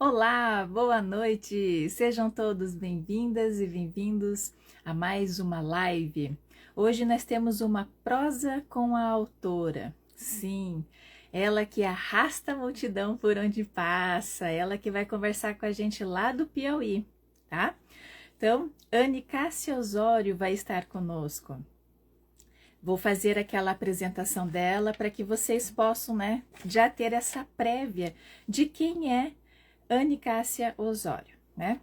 Olá, boa noite! Sejam todos bem-vindas e bem-vindos a mais uma live. Hoje nós temos uma prosa com a autora. Sim, ela que arrasta a multidão por onde passa, ela que vai conversar com a gente lá do Piauí, tá? Então, Anne Cássia Osório vai estar conosco. Vou fazer aquela apresentação dela para que vocês possam, já ter essa prévia de quem é Anne Cássia Osório, né?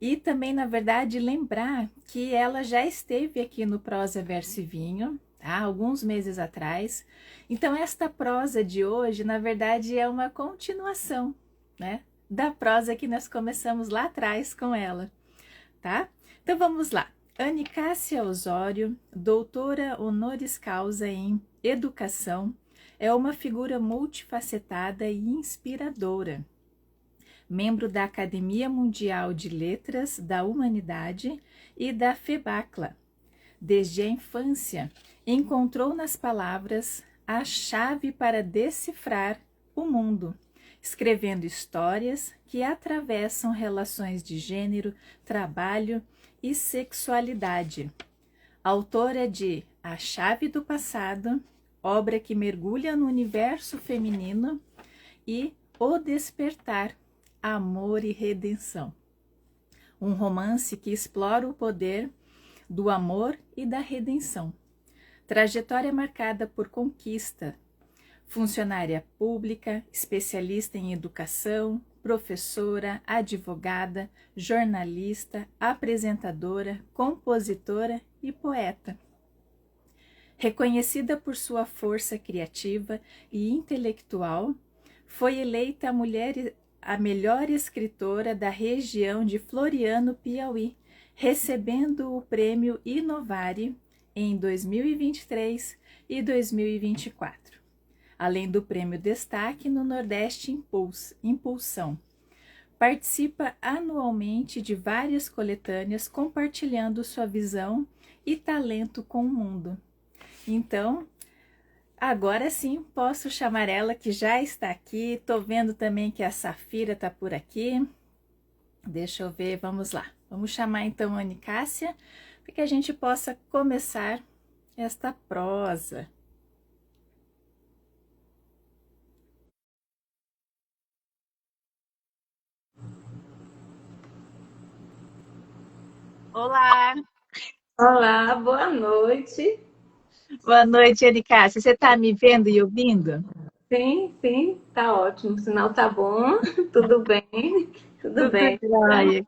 E também, na verdade, lembrar que ela já esteve aqui no Prosa Verso e Vinho, tá? Alguns meses atrás. Então, esta prosa de hoje, na verdade, é uma continuação, né? Da prosa que nós começamos lá atrás com ela, tá? Então, vamos lá. Anne Cássia Osório, doutora honoris causa em Educação, é uma figura multifacetada e inspiradora. Membro da Academia Mundial de Letras da Humanidade e da FEBACLA. Desde a infância, encontrou nas palavras a chave para decifrar o mundo, escrevendo histórias que atravessam relações de gênero, trabalho e sexualidade. Autora de A Chave do Passado, obra que mergulha no universo feminino, e O Despertar, Amor e Redenção. Um romance que explora o poder do amor e da redenção. Trajetória marcada por conquista. Funcionária pública, especialista em educação, professora, advogada, jornalista, apresentadora, compositora e poeta. Reconhecida por sua força criativa e intelectual, foi eleita a melhor escritora da região de Floriano, Piauí, recebendo o prêmio Inovare em 2023 e 2024, além do prêmio Destaque no Nordeste Impulsão. Participa anualmente de várias coletâneas compartilhando sua visão e talento com o mundo. Então, agora sim, posso chamar ela que já está aqui. Tô vendo também que a Safira tá por aqui. Deixa eu ver, vamos lá. Vamos chamar então a Anne Cássia para que a gente possa começar esta prosa. Olá, Olá, boa noite. boa noite, Anne Cássia. Você tá me vendo e ouvindo? Sim, sim, tá ótimo. O sinal tá bom, tudo bem, tudo Tudo bem. jóia.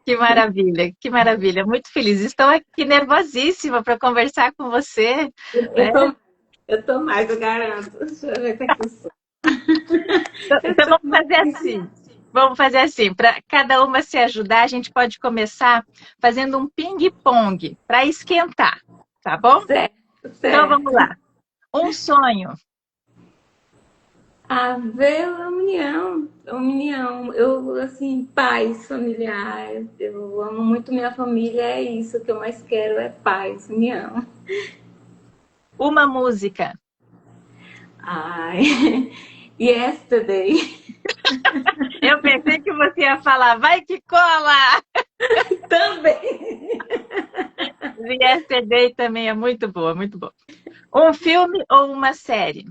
Que maravilha, que maravilha. Muito feliz. Estou aqui nervosíssima para conversar com você, Eu né? tô, eu tô mais, eu garanto. Deixa eu ver o que é que eu sou. Eu Então tô vamos mais. fazer assim. Vamos fazer assim, para cada uma se ajudar, a gente pode começar fazendo um ping-pong para esquentar, tá bom? Certo, Então vamos certo. lá. Um sonho, Haver união. Eu, assim, paz familiar. Eu amo muito minha família, é isso que eu mais quero, é paz, união. uma música. Ai, yesterday. Eu pensei que você ia falar, vai que cola! Também. Yesterday também é muito boa, muito boa. Um filme ou uma série?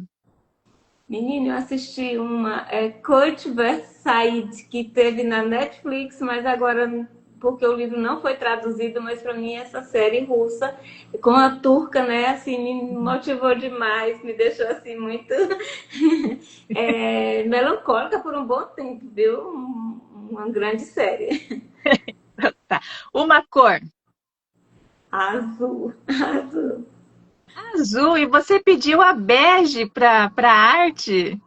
Menino, eu assisti uma Kurt vs Said, que teve na Netflix, mas agora, porque o livro não foi traduzido, mas para mim essa série russa, com a turca, né, assim, me motivou demais, me deixou assim muito melancólica por um bom tempo, viu? Uma grande série. Tá. Uma cor. Azul, azul. Azul, e você pediu a bege para arte?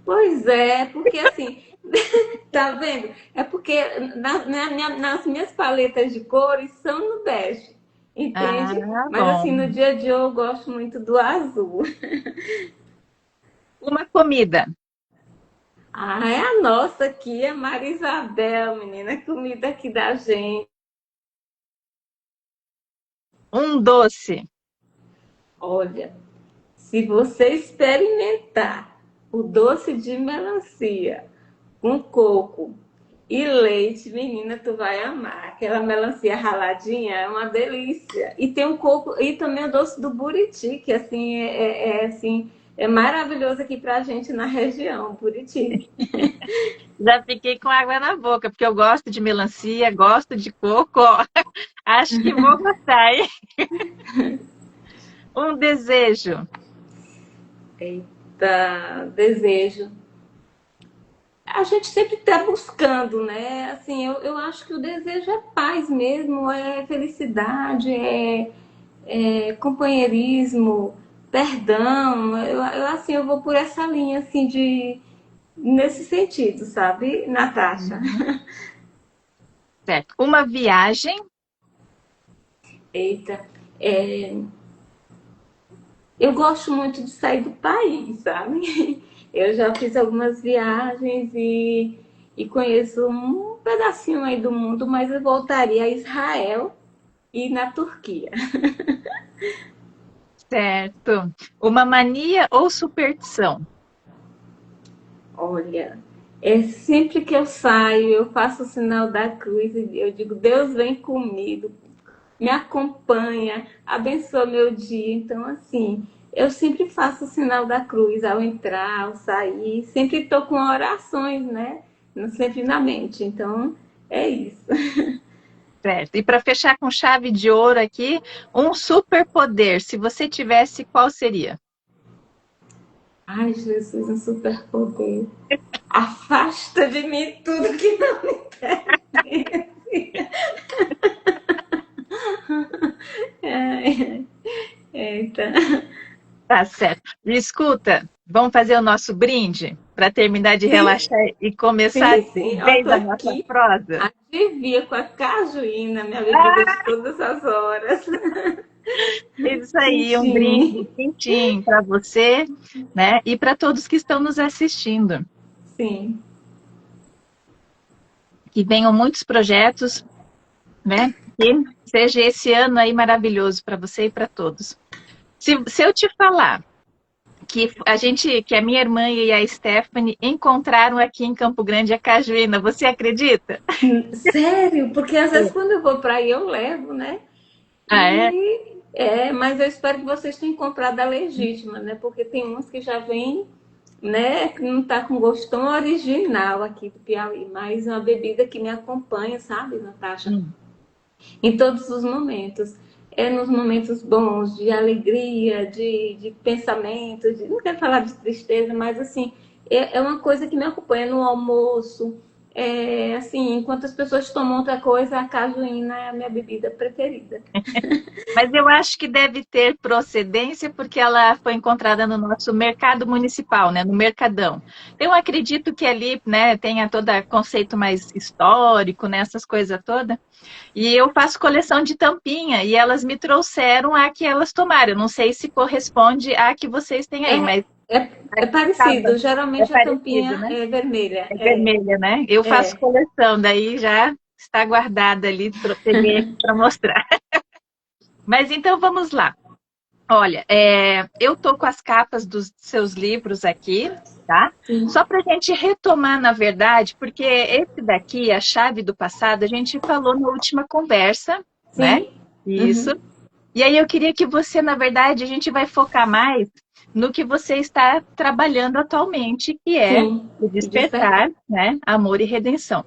Pois é, porque assim, tá vendo? É porque nas minhas paletas de cores são no bege, entende? Ah, Mas assim, no bom. dia a dia eu gosto muito do azul. Uma comida. Ah, é a nossa aqui, a Maria Isabel, menina, comida aqui da gente. Um doce. Olha, se você experimentar o doce de melancia com coco E leite, menina, tu vai amar. Aquela melancia raladinha é uma delícia. E tem um coco, e também o doce do Buriti, que assim assim, é maravilhoso aqui pra gente na região, Buriti. Já fiquei com água na boca, porque eu gosto de melancia, gosto de coco. Ó. Acho que vou gostar, hein? Um desejo. Eita, desejo. A gente sempre está buscando, né? Assim, eu acho que o desejo é paz mesmo, é felicidade, é companheirismo, perdão. Assim, eu vou por essa linha, assim, nesse sentido, sabe, Natasha? Uhum. Certo. Uma viagem. Eita, é, eu gosto muito de sair do país, sabe? Eu já fiz algumas viagens e conheço um pedacinho aí do mundo, mas eu voltaria a Israel e na Turquia. Certo. Uma mania ou superstição. Olha, é sempre que eu saio, eu faço o sinal da cruz e eu digo, Deus vem comigo, me acompanha, abençoa meu dia. Então, assim, eu sempre faço o sinal da cruz ao entrar, ao sair, sempre estou com orações, né? Sempre na mente. Então, é isso. Certo. E para fechar com chave de ouro aqui, um superpoder. Se você tivesse, qual seria? Ai, Jesus, um superpoder. Afasta de mim tudo que não me interessa. Ai, eita. Tá certo. Me escuta, vamos fazer o nosso brinde para terminar de Sim, relaxar e começar sim, de sim. Ó, vez tô a nossa aqui. prosa? Adivinha com a cajuína, minha bebida de todas as horas. Isso aí, um brinde Quentinho. quentinho para você, né? E para todos que estão nos assistindo. Sim. Que venham muitos projetos, né? Que seja esse ano aí maravilhoso para você e para todos. Se eu te falar que a minha irmã e a Stephanie encontraram aqui em Campo Grande a cajuína, você acredita? Sério, porque às vezes quando eu vou para aí eu levo, né? Ah, é? Mas eu espero que vocês tenham comprado a legítima, né? Porque tem uns que já vêm, né? Que não tá com gosto tão original aqui do Piauí, mas é uma bebida que me acompanha, sabe, Natasha? Hum. Em todos os momentos. É nos momentos bons, de alegria, de pensamento, não quero falar de tristeza, mas assim, é uma coisa que me acompanha no almoço. Assim, enquanto as pessoas tomam outra coisa, a cajuína é a minha bebida preferida. Mas eu acho que deve ter procedência porque ela foi encontrada no nosso mercado municipal, né, no Mercadão. Eu acredito que ali, né, tenha todo conceito mais histórico, né, essas coisas todas. E eu faço coleção de tampinha e elas me trouxeram a que elas tomaram. Eu não sei se corresponde à que vocês têm aí, É, mas é acaba, parecido, é geralmente a parecido, tampinha né? é vermelha. É vermelha, né? Eu faço É. coleção, daí já está guardada ali, peguei aqui para mostrar. Mas então vamos lá. Olha, eu tô com as capas dos seus livros aqui, tá? Sim. Só para a gente retomar, na verdade, porque esse daqui, a chave do passado, a gente falou na última conversa, né? Sim. Isso. Uhum. E aí eu queria que você, na verdade, a gente vai focar mais no que você está trabalhando atualmente, que é Sim. o Despertar. despertar, né? Amor e redenção.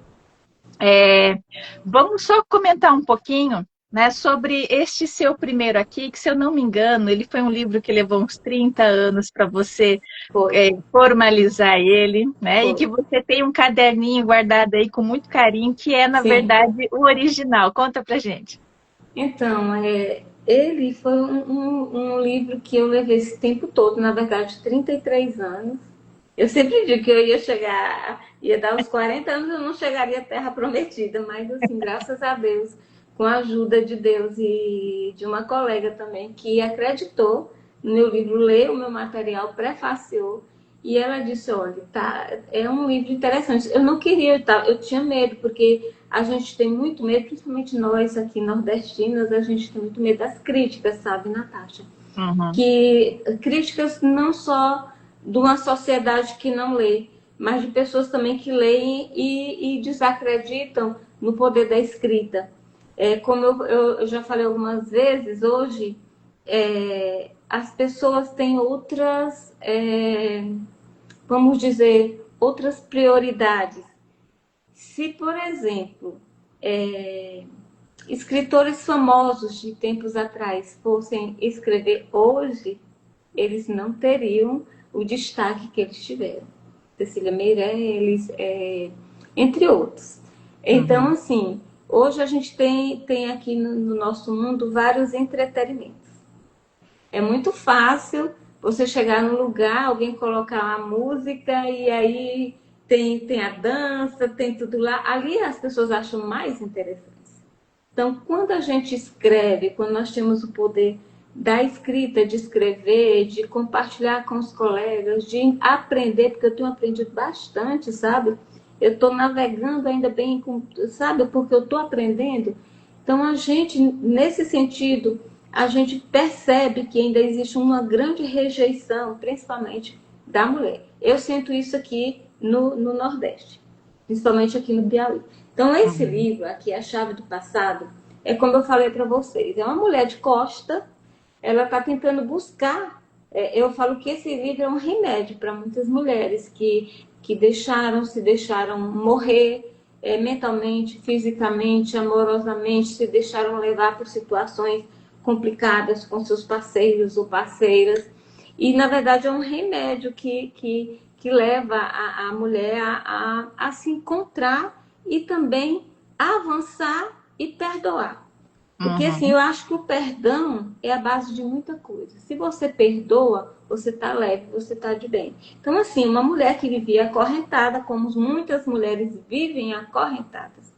É, vamos só comentar um pouquinho, né, sobre este seu primeiro aqui, que se eu não me engano, ele foi um livro que levou uns 30 anos para você Foi. formalizar ele, né, e Foi. que você tem um caderninho guardado aí com muito carinho, que é, na Sim. verdade, o original. Conta pra gente. Então, ele foi um livro que eu levei esse tempo todo, na verdade, 33 anos. Eu sempre digo que eu ia chegar, ia dar os 40 anos, eu não chegaria à Terra Prometida, mas assim, graças a Deus, com a ajuda de Deus e de uma colega também, que acreditou no meu livro, leu o meu material, prefaciou, e ela disse, olha, tá, é um livro interessante. Eu não queria, eu tinha medo, porque a gente tem muito medo, principalmente nós aqui nordestinas, a gente tem muito medo das críticas, sabe, Natasha? Uhum. Que críticas não só de uma sociedade que não lê, mas de pessoas também que leem e desacreditam no poder da escrita. Como eu já falei algumas vezes, hoje as pessoas têm outras, vamos dizer, outras prioridades. Se, por exemplo, escritores famosos de tempos atrás fossem escrever hoje, eles não teriam o destaque que eles tiveram. Cecília Meirelles, entre outros. Então, assim, hoje a gente tem aqui no nosso mundo vários entretenimentos. É muito fácil você chegar num lugar, alguém colocar uma música e aí tem a dança, tem tudo lá. Ali as pessoas acham mais interessante. Então, quando a gente escreve, quando nós temos o poder da escrita, de escrever, de compartilhar com os colegas, de aprender, porque eu tenho aprendido bastante, sabe? Eu estou navegando ainda bem, sabe? Porque eu estou aprendendo. Então, a gente, nesse sentido, a gente percebe que ainda existe uma grande rejeição, principalmente da mulher. Eu sinto isso aqui no Nordeste, principalmente aqui no Piauí. Então, esse livro aqui, A Chave do Passado, é como eu falei para vocês, é uma mulher de costa, ela está tentando buscar. Eu falo que esse livro é um remédio para muitas mulheres que se deixaram morrer mentalmente, fisicamente, amorosamente, se deixaram levar por situações complicadas com seus parceiros ou parceiras. E, na verdade, é um remédio que leva a mulher a se encontrar e também avançar e perdoar. Porque, assim, eu acho que o perdão é a base de muita coisa. Se você perdoa, você está leve, você está de bem. Então, assim, uma mulher que vivia acorrentada, como muitas mulheres vivem acorrentadas,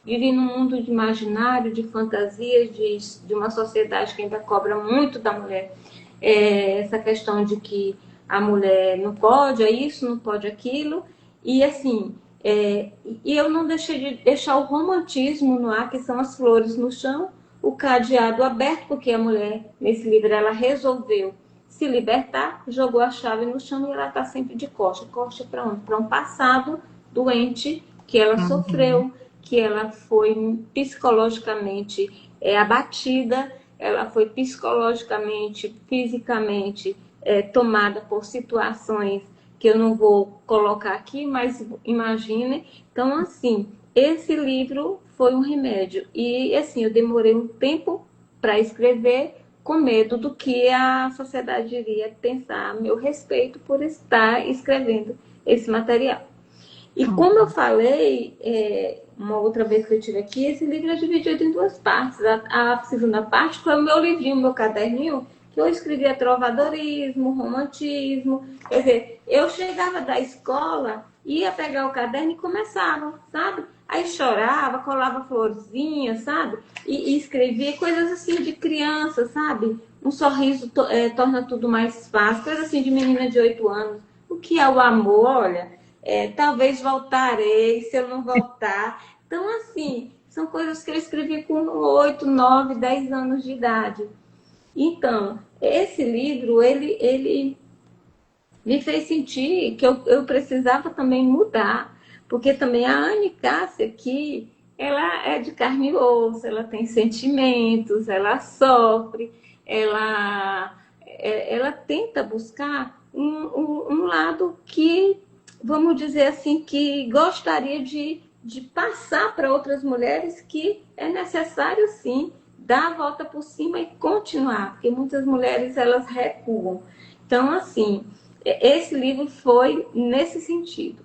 vivem num mundo de imaginário, de fantasias, de uma sociedade que ainda cobra muito da mulher. Essa questão de que a mulher não pode isso, não pode aquilo. E, assim, e eu não deixei de deixar o romantismo no ar, que são as flores no chão, o cadeado aberto, porque a mulher, nesse livro, ela resolveu se libertar, jogou a chave no chão e ela está sempre de costa. Costa para onde? Para um passado doente que ela sofreu, que ela foi psicologicamente abatida, ela foi psicologicamente, fisicamente tomada por situações que eu não vou colocar aqui, mas imagine. Então, assim, esse livro foi um remédio. E, assim, eu demorei um tempo para escrever, com medo do que a sociedade iria pensar a meu respeito por estar escrevendo esse material. E como eu falei, uma outra vez que eu tive aqui, esse livro é dividido em duas partes. A segunda parte foi o meu livrinho, o meu caderninho, que eu escrevia trovadorismo, romantismo. Quer dizer, eu chegava da escola, ia pegar o caderno e começava, sabe? Aí chorava, colava florzinha, sabe? E escrevia coisas assim de criança, sabe? Um sorriso torna tudo mais fácil, coisa assim de menina de 8 anos. O que é o amor? Olha, talvez voltarei, se eu não voltar. Então, assim, são coisas que eu escrevi com 8, 9, 10 anos de idade. Então, esse livro, ele me fez sentir que eu precisava também mudar, porque também a Anne Cássia aqui, ela é de carne e osso, ela tem sentimentos, ela sofre, ela tenta buscar um lado que, vamos dizer assim, que gostaria de passar para outras mulheres que é necessário, sim, dar a volta por cima e continuar, porque muitas mulheres, elas recuam. Então, assim, esse livro foi nesse sentido,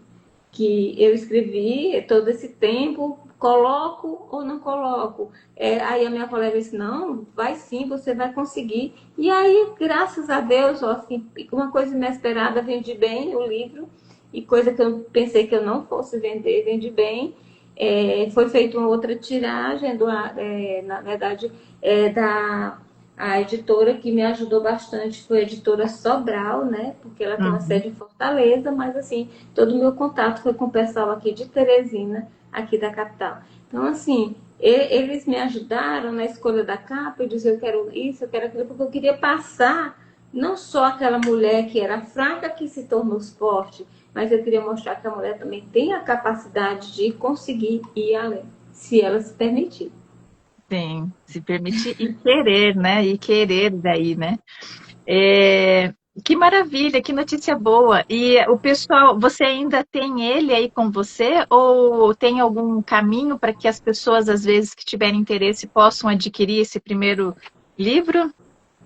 que eu escrevi todo esse tempo, coloco ou não coloco? Aí a minha colega disse, não, vai sim, você vai conseguir. E aí, graças a Deus, ó, assim, uma coisa inesperada, vendi bem o livro, e coisa que eu pensei que eu não fosse vender, vendi bem. Foi feita uma outra tiragem, na verdade, a editora que me ajudou bastante foi a editora Sobral, né? Porque ela tem uma sede em Fortaleza, mas assim, todo o meu contato foi com o pessoal aqui de Teresina, aqui da capital. Então, assim, eles me ajudaram na escolha da capa, eu dizia, eu quero isso, eu quero aquilo, porque eu queria passar não só aquela mulher que era fraca que se tornou forte, mas eu queria mostrar que a mulher também tem a capacidade de conseguir ir além, se ela se permitir. Sim, se permitir e querer, né? E querer daí, né? É, que maravilha, que notícia boa. E o pessoal, você ainda tem ele aí com você? Ou tem algum caminho para que as pessoas, às vezes, que tiverem interesse, possam adquirir esse primeiro livro?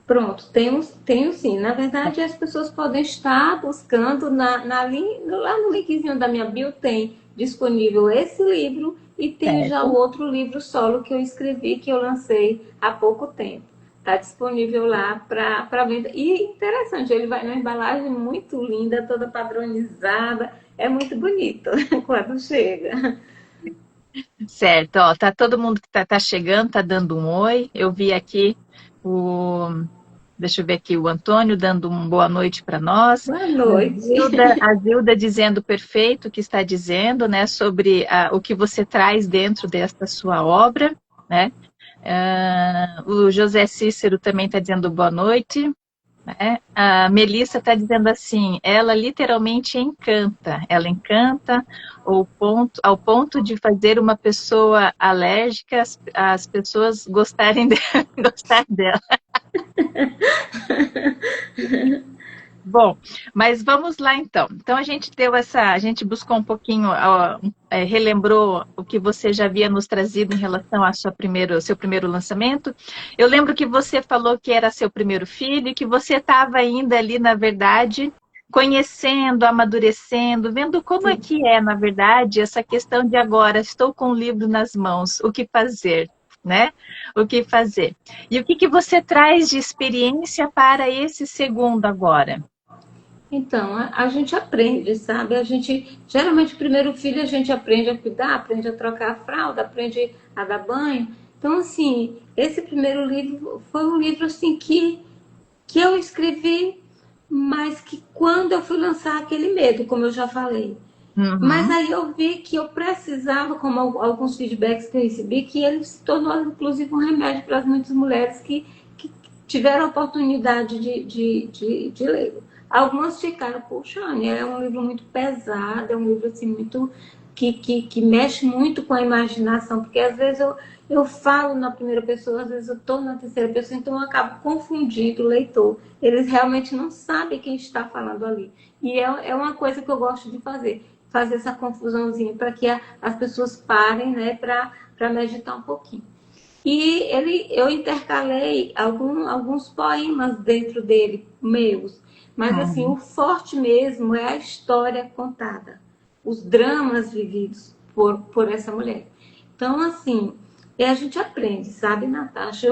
Pronto, tenho sim. Na verdade, as pessoas podem estar buscando lá no linkzinho da minha bio tem disponível esse livro e tem já o Certo. outro livro solo que eu escrevi, que eu lancei há pouco tempo. Está disponível lá para venda. E interessante, ele vai numa embalagem muito linda, toda padronizada. É muito bonito quando chega. Certo, ó, tá todo mundo que tá chegando, tá dando um oi. Eu vi aqui o, deixa eu ver aqui, o Antônio dando uma boa noite para nós. Boa noite. A Zilda dizendo perfeito o que está dizendo, né, sobre o que você traz dentro desta sua obra, né? O José Cícero também está dizendo boa noite. Né? A Melissa está dizendo assim, ela literalmente encanta, ela encanta ao ponto de fazer uma pessoa alérgica as pessoas gostarem gostar dela. Bom, mas vamos lá então. Então a gente buscou um pouquinho, relembrou o que você já havia nos trazido em relação ao seu primeiro lançamento. Eu lembro que você falou que era seu primeiro filho e que você estava ainda ali, na verdade, conhecendo, amadurecendo, vendo como é Sim. que é, na verdade, essa questão de agora, estou com o livro nas mãos, o que fazer, né? O que fazer. E o que que você traz de experiência para esse segundo agora? Então, a gente aprende, sabe? A gente, geralmente, o primeiro filho a gente aprende a cuidar, aprende a trocar a fralda, aprende a dar banho. Então, assim, esse primeiro livro foi um livro, assim, que eu escrevi, mas que quando eu fui lançar aquele medo, como eu já falei. Mas Uhum. aí eu vi que eu precisava, como alguns feedbacks que eu recebi, que ele se tornou, inclusive, um remédio para muitas mulheres que tiveram a oportunidade de lê-lo. Algumas ficaram, puxa, Anne, é um livro muito pesado, é um livro assim, muito que mexe muito com a imaginação, porque às vezes eu falo na primeira pessoa, às vezes eu estou na terceira pessoa, então eu acabo confundindo o leitor. Eles realmente não sabem quem está falando ali. E é uma coisa que eu gosto de fazer essa confusãozinha para que as pessoas parem, né, para meditar um pouquinho. E eu intercalei alguns poemas dentro dele, meus. Mas assim, o Uhum. forte mesmo é a história contada, os dramas vividos por essa mulher. Então, assim, e a gente aprende, sabe, Natasha?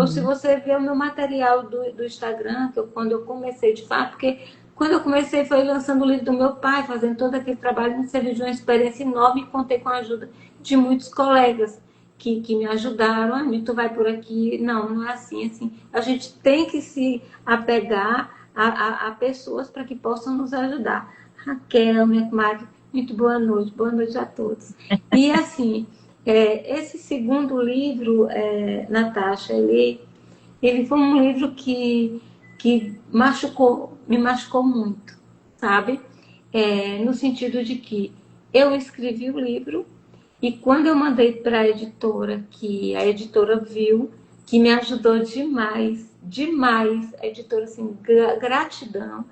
Se Uhum. você ver o meu material do Instagram, quando eu comecei de fato, porque quando eu comecei foi lançando o livro do meu pai, fazendo todo aquele trabalho, me serviu de uma experiência enorme e contei com a ajuda de muitos colegas que me ajudaram. Ah, tu vai por aqui. Não, não é assim, assim. A gente tem que se apegar a pessoas para que possam nos ajudar. Raquel, minha comadre, muito boa noite a todos. E assim, esse segundo livro, Natasha, ele foi um livro que me machucou muito, sabe? No sentido de que eu escrevi o livro e quando eu mandei para a editora, que a editora viu, que me ajudou demais, demais, a editora, assim, gratidão,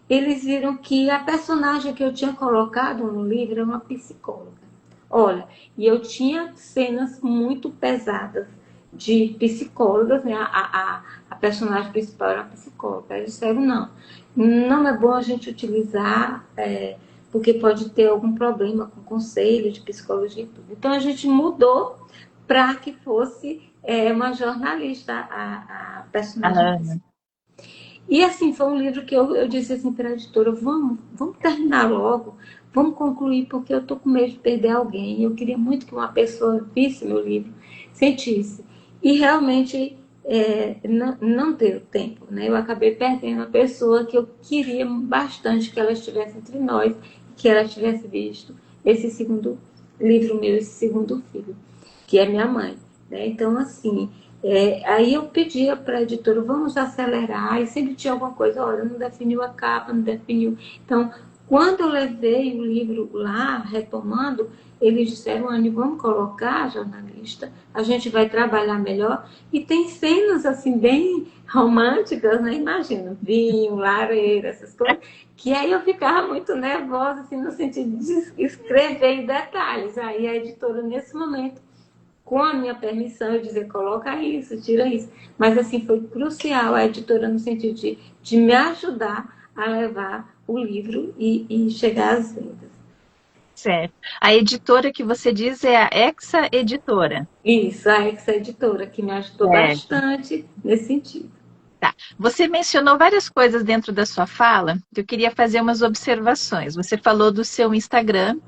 eles viram que a personagem que eu tinha colocado no livro era uma psicóloga. Olha, e eu tinha cenas muito pesadas de psicólogas, né? A personagem principal era uma psicóloga. Eles disseram, não é bom a gente utilizar, porque pode ter algum problema com o conselho de psicologia e tudo. Então a gente mudou para que fosse uma jornalista, a personagem Ah, principal. E assim, foi um livro que eu disse assim para a editora, vamos terminar logo, vamos concluir, porque eu estou com medo de perder alguém. Eu queria muito que uma pessoa visse meu livro, sentisse. E realmente não deu tempo, né? Eu acabei perdendo a pessoa que eu queria bastante que ela estivesse entre nós, que ela tivesse visto esse segundo livro meu, esse segundo filho, que é minha mãe. Né? Então, assim, aí eu pedia para a editora, vamos acelerar, e sempre tinha alguma coisa, olha, não definiu a capa, não definiu. Então, Quando eu levei o livro lá, retomando, eles disseram, Anne, vamos colocar, jornalista, a gente vai trabalhar melhor. E tem cenas, assim, bem românticas, né? Imagina, vinho, lareira, essas coisas. Que aí eu ficava muito nervosa, assim, no sentido de escrever em detalhes. Aí a editora, nesse momento, com a minha permissão, eu dizer, coloca isso, tira isso. Mas, assim, foi crucial a editora no sentido de me ajudar a levar o livro e chegar às vendas. Certo. A editora que você diz é a Exa Editora. Isso, a Exa Editora, que me ajudou Certo. bastante nesse sentido. Tá. Você mencionou várias coisas dentro da sua fala, que eu queria fazer umas observações. Você falou do seu Instagram,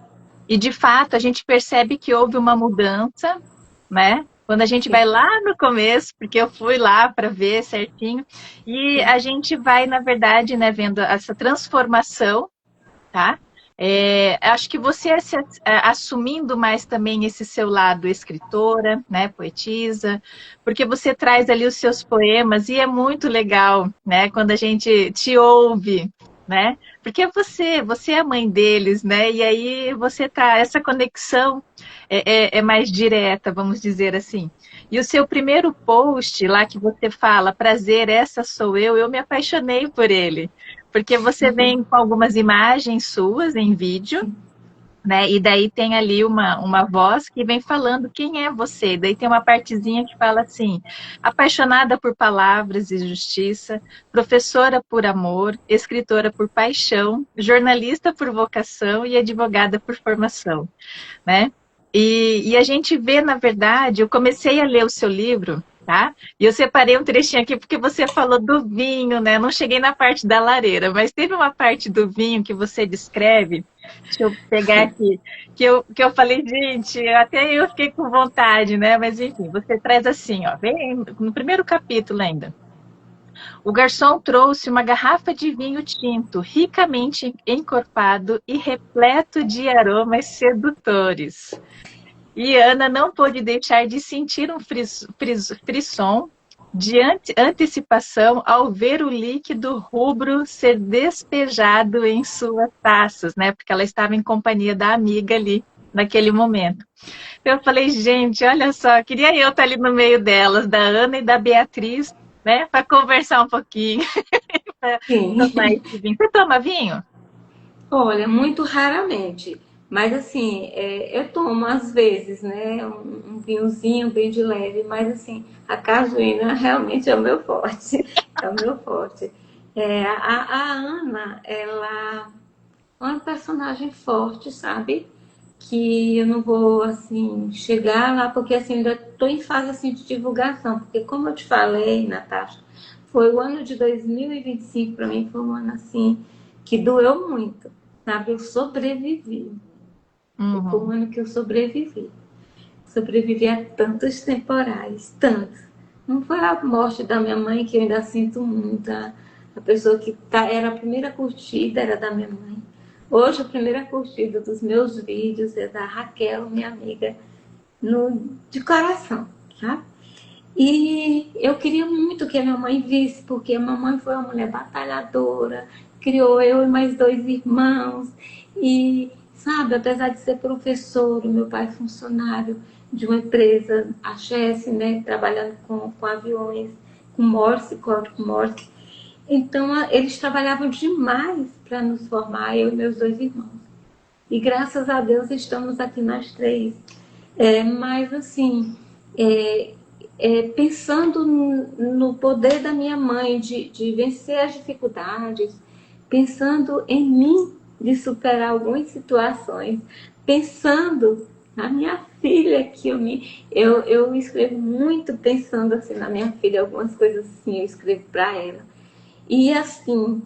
e de fato a gente percebe que houve uma mudança, né? Quando a gente Sim, vai lá no começo, porque eu fui lá para ver certinho, e sim. a gente vai, na verdade, né, vendo essa transformação, tá? Acho que você assumindo mais também esse seu lado escritora, né, poetisa, porque você traz ali os seus poemas e é muito legal, né, quando a gente te ouve, né? Porque você é a mãe deles, né? E aí você tá, essa conexão é mais direta, vamos dizer assim. E o seu primeiro post lá que você fala, prazer, essa sou eu me apaixonei por ele. Porque você vem com algumas imagens suas em vídeo, né? E daí tem ali uma voz que vem falando quem é você. Daí tem uma partezinha que fala assim: apaixonada por palavras e justiça, professora por amor, escritora por paixão, jornalista por vocação e advogada por formação, né? E a gente vê, na verdade, eu comecei a ler o seu livro, tá? E eu separei um trechinho aqui porque você falou do vinho, né? Não cheguei na parte da lareira, mas teve uma parte do vinho que você descreve. Deixa eu pegar aqui, que eu falei, gente, até eu fiquei com vontade, né? Mas enfim, você traz assim, ó, vem no primeiro capítulo ainda. O garçom trouxe uma garrafa de vinho tinto, ricamente encorpado e repleto de aromas sedutores. E Ana não pôde deixar de sentir um frisson de antecipação ao ver o líquido rubro ser despejado em suas taças, né? Porque ela estava em companhia da amiga ali naquele momento. Eu falei, gente, olha só, queria eu estar ali no meio delas, da Ana e da Beatriz, né? Para conversar um pouquinho, para tomar Sim. esse vinho. Você toma vinho? Olha, muito raramente. Mas assim, eu tomo às vezes, né? Um vinhozinho bem de leve, mas assim, a cajuína realmente é o meu forte. É o meu forte. A Ana, ela é uma personagem forte, sabe? Que eu não vou assim chegar lá porque assim ainda estou em fase assim de divulgação, porque como eu te falei, Natasha, foi o ano de 2025 para mim foi um ano assim que doeu muito, sabe? Eu sobrevivi. Foi um Uhum. ano que eu sobrevivi. Sobrevivi a tantos temporais, tantos. Não foi a morte da minha mãe que eu ainda sinto muito. A pessoa que era a primeira curtida era da minha mãe. Hoje a primeira curtida dos meus vídeos é da Raquel, minha amiga, de coração, sabe? E eu queria muito que a minha mãe visse, porque a mamãe foi uma mulher batalhadora, criou eu e mais dois irmãos. E, sabe, apesar de ser professor, o meu pai é funcionário de uma empresa, a Chess, né, trabalhando com aviões, com Morse, código Morse. Então, eles trabalhavam demais para nos formar, eu e meus dois irmãos. E graças a Deus estamos aqui nós três. Mas, assim, é, pensando no poder da minha mãe de vencer as dificuldades, pensando em mim de superar algumas situações, pensando na minha filha, que eu escrevo muito pensando assim na minha filha, algumas coisas assim eu escrevo para ela. E assim,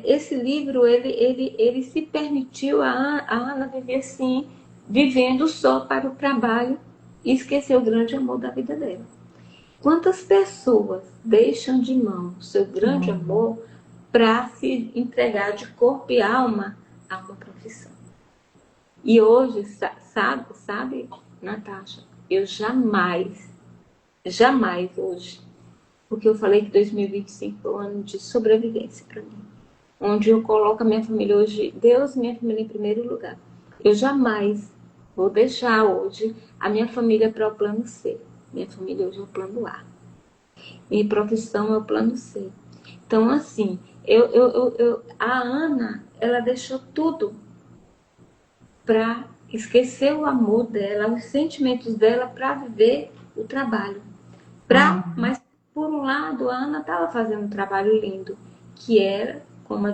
esse livro, ele se permitiu a Ana viver assim, vivendo só para o trabalho e esquecer o grande amor da vida dela. Quantas pessoas deixam de mão o seu grande Uhum. amor para se entregar de corpo e alma a uma profissão? E hoje, sabe, Natasha, eu jamais hoje, porque eu falei que 2025 foi um ano de sobrevivência para mim. onde eu coloco a minha família hoje, Deus e minha família em primeiro lugar. Eu jamais vou deixar hoje a minha família para o plano C. Minha família hoje é o plano A. Minha profissão é o plano C. Então, assim, a Ana, ela deixou tudo para esquecer o amor dela, os sentimentos dela para viver o trabalho. Mas, por um lado, a Ana estava fazendo um trabalho lindo, que era como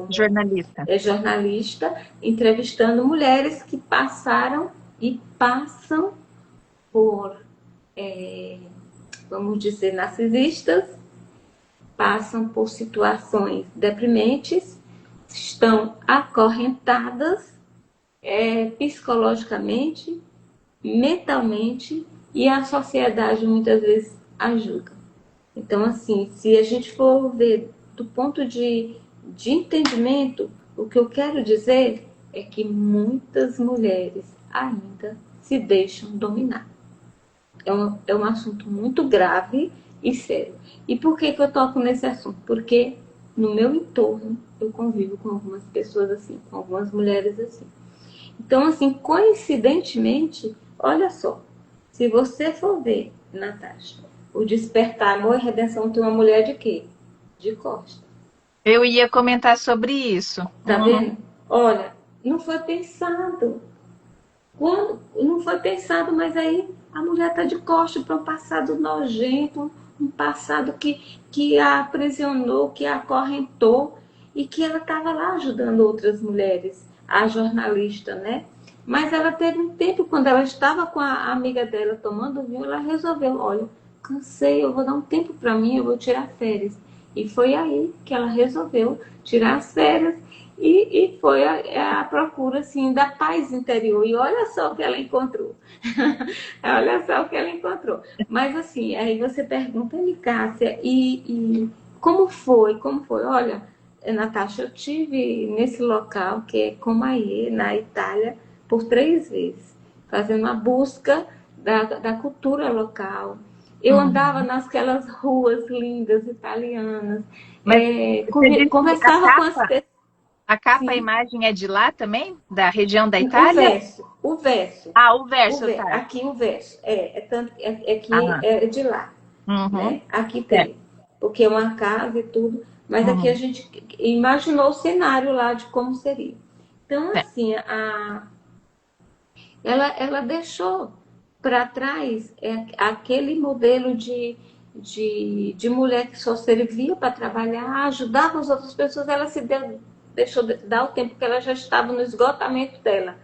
Jornalista. jornalista, entrevistando mulheres que passaram e passam por, vamos dizer, narcisistas, passam por situações deprimentes, estão acorrentadas psicologicamente, mentalmente, e a sociedade muitas vezes ajuda. Então, assim, se a gente for ver do ponto de entendimento, o que eu quero dizer é que muitas mulheres ainda se deixam dominar. É um assunto muito grave e sério. E por que eu toco nesse assunto? Porque no meu entorno eu convivo com algumas pessoas assim, com algumas mulheres assim. Então, assim, coincidentemente, olha só, se você for ver, Natasha, o Despertar, Amor e Redenção tem uma mulher de quê? De costa. Eu ia comentar sobre isso. Tá vendo? Olha, não foi pensado. Quando não foi pensado, mas aí a mulher tá de costa para um passado nojento, um passado que a aprisionou, que a acorrentou e que ela estava lá ajudando outras mulheres, a jornalista, né? Mas ela teve um tempo, quando ela estava com a amiga dela tomando vinho, ela resolveu, olha, cansei, eu vou dar um tempo para mim, eu vou tirar férias. E foi aí que ela resolveu tirar as férias e foi a procura assim, da paz interior. E olha só o que ela encontrou. Olha só o que ela encontrou. Mas assim, aí você pergunta, Cássia, e como foi? Como foi? Olha, Natasha, eu tive nesse local, que é Comaie, na Itália, por 3 vezes, fazendo uma busca da cultura local. Eu andava nasquelas ruas lindas italianas, Mas você disse que conversava com as pessoas. a capa, a Sim, imagem é de lá também? Da região da o Itália? verso, o verso, Ah, o verso, tá. aqui o verso, aqui Aham. é de lá, Uhum. né? Aqui É. tem, porque é uma casa e tudo, mas aqui a Uhum. gente imaginou o cenário lá de como seria. Então, É. assim, ela deixou para trás aquele modelo de mulher que só servia para trabalhar, ajudava as outras pessoas, ela deixou de dar o tempo que ela já estava no esgotamento dela.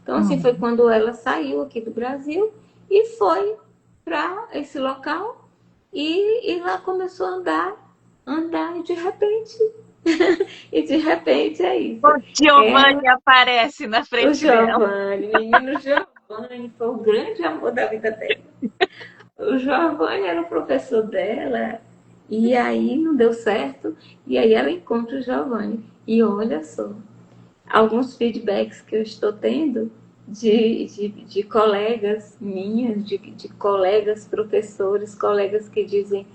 Então, assim, foi Uhum. quando ela saiu aqui do Brasil e foi para esse local e lá começou a andar e de repente, e de repente é isso. O Ela Giovanni aparece na o frente dela. Giovanni, menino Giovanni, foi o grande amor da vida dela. O Giovanni era o professor dela, e aí não deu certo, e aí ela encontra o Giovanni. E olha só, alguns feedbacks que eu estou tendo de colegas minhas, de colegas professores, colegas que dizem: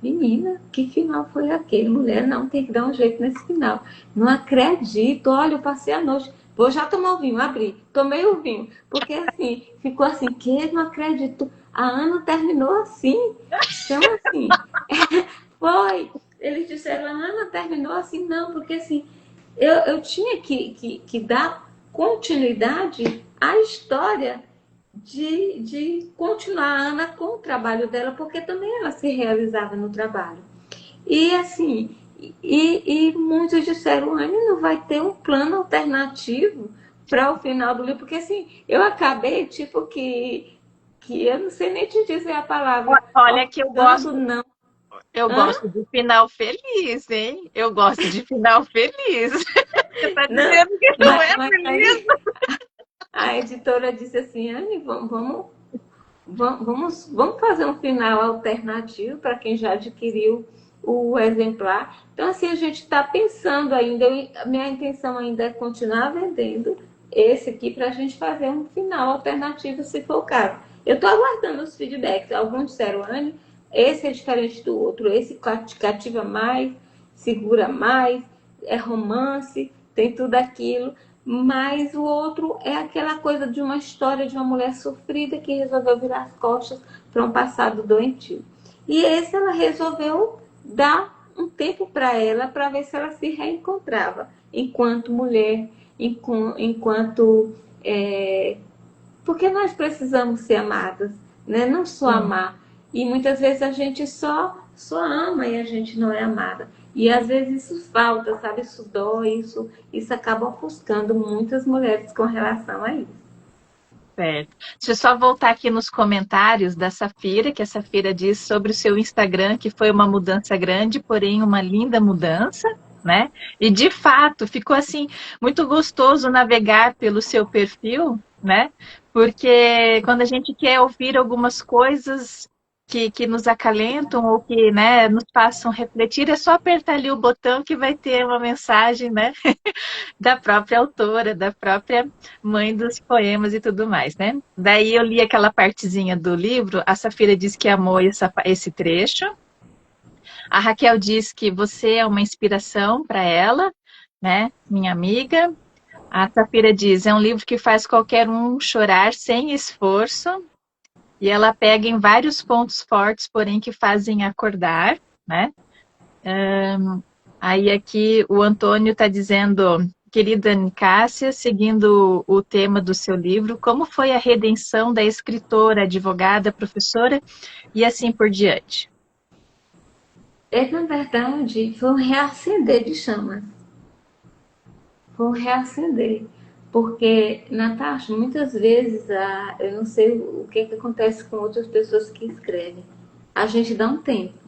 menina, que final foi aquele? Mulher, não, tem que dar um jeito nesse final. Não acredito, olha, eu passei a noite. Vou já tomar o vinho, abri, tomei o vinho. Porque assim, ficou assim, que não acredito. A Ana terminou assim. Então, assim, foi. Eles disseram, a Ana terminou assim, não, porque assim, eu tinha que dar continuidade à história de continuar a Ana com o trabalho dela, porque também ela se realizava no trabalho. E assim, e muitos disseram, Anne, não vai ter um plano alternativo para o final do livro, porque assim, eu acabei, tipo, que eu não sei nem te dizer a palavra, Olha que optando não. eu Hã? gosto de final feliz, hein? Eu gosto de final feliz. Você tá Não, dizendo que não é mas feliz? aí a editora disse assim, Anne, vamos fazer um final alternativo para quem já adquiriu o exemplar. Então, assim, a gente está pensando ainda, a minha intenção ainda é continuar vendendo esse aqui para a gente fazer um final alternativo, se for o caso. Eu estou aguardando os feedbacks. Alguns disseram, Anne, esse é diferente do outro, esse cativa mais, segura mais. é romance, tem tudo aquilo, mas o outro é aquela coisa de uma história de uma mulher sofrida que resolveu virar as costas para um passado doentio. E esse ela resolveu dar um tempo para ela, para ver se ela se reencontrava enquanto mulher, enquanto porque nós precisamos ser amadas, né? Não só Sim. amar. E muitas vezes a gente só ama e a gente não é amada. E às vezes isso falta, sabe? Isso dói, isso acaba ofuscando muitas mulheres com relação a isso. Certo. Deixa eu só voltar aqui nos comentários da Safira, que a Safira diz sobre o seu Instagram, que foi uma mudança grande, porém uma linda mudança, né? E de fato, ficou assim muito gostoso navegar pelo seu perfil, né? Porque quando a gente quer ouvir algumas coisas que nos acalentam ou que, né, nos façam refletir, é só apertar ali o botão que vai ter uma mensagem, né? Da própria autora, da própria mãe dos poemas e tudo mais, né? Daí eu li aquela partezinha do livro, a Safira diz que amou esse trecho, a Raquel diz que você é uma inspiração para ela, né? Minha amiga. A Safira diz, é um livro que faz qualquer um chorar sem esforço, e ela pega em vários pontos fortes, porém que fazem acordar, né? Aí aqui o Antônio está dizendo, querida Nicássia, seguindo o tema do seu livro, como foi a redenção da escritora, advogada, professora e assim por diante? Na verdade, foi um reacender de chamas. Foi um reacender. Porque, Natasha, muitas vezes, eu não sei o que acontece com outras pessoas que escrevem. A gente dá um tempo.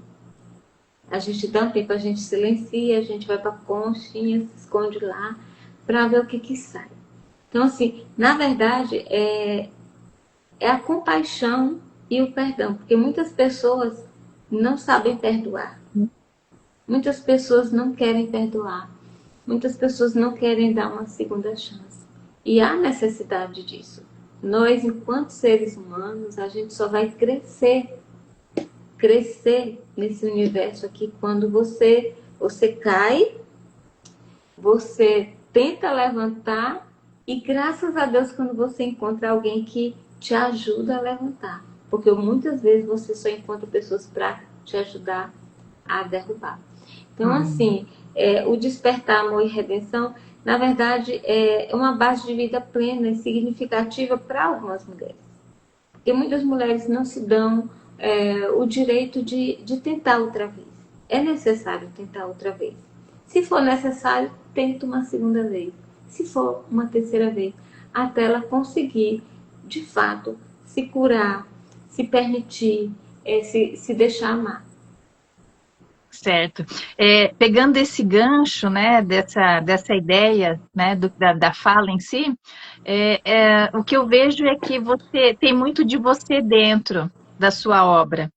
A gente dá um tempo, a gente silencia, a gente vai para a conchinha, se esconde lá, para ver o que sai. Então, assim, na verdade, é a compaixão e o perdão, porque muitas pessoas não sabem perdoar, muitas pessoas não querem perdoar, muitas pessoas não querem dar uma segunda chance. E há necessidade disso. Nós, enquanto seres humanos, a gente só vai crescer nesse universo aqui quando você cai, você tenta levantar e graças a Deus quando você encontra alguém que te ajuda a levantar, porque muitas vezes você só encontra pessoas para te ajudar a derrubar. Então assim, o despertar, amor e redenção, na verdade é uma base de vida plena e significativa para algumas mulheres, porque muitas mulheres não se dão o direito de tentar outra vez. É necessário tentar outra vez. Se for necessário, tenta uma segunda vez. Se for uma terceira vez, até ela conseguir, de fato, se curar, se permitir, se deixar amar. Certo. Pegando esse gancho, né, dessa ideia, né, da fala em si, o que eu vejo é que você tem muito de você dentro da sua obra,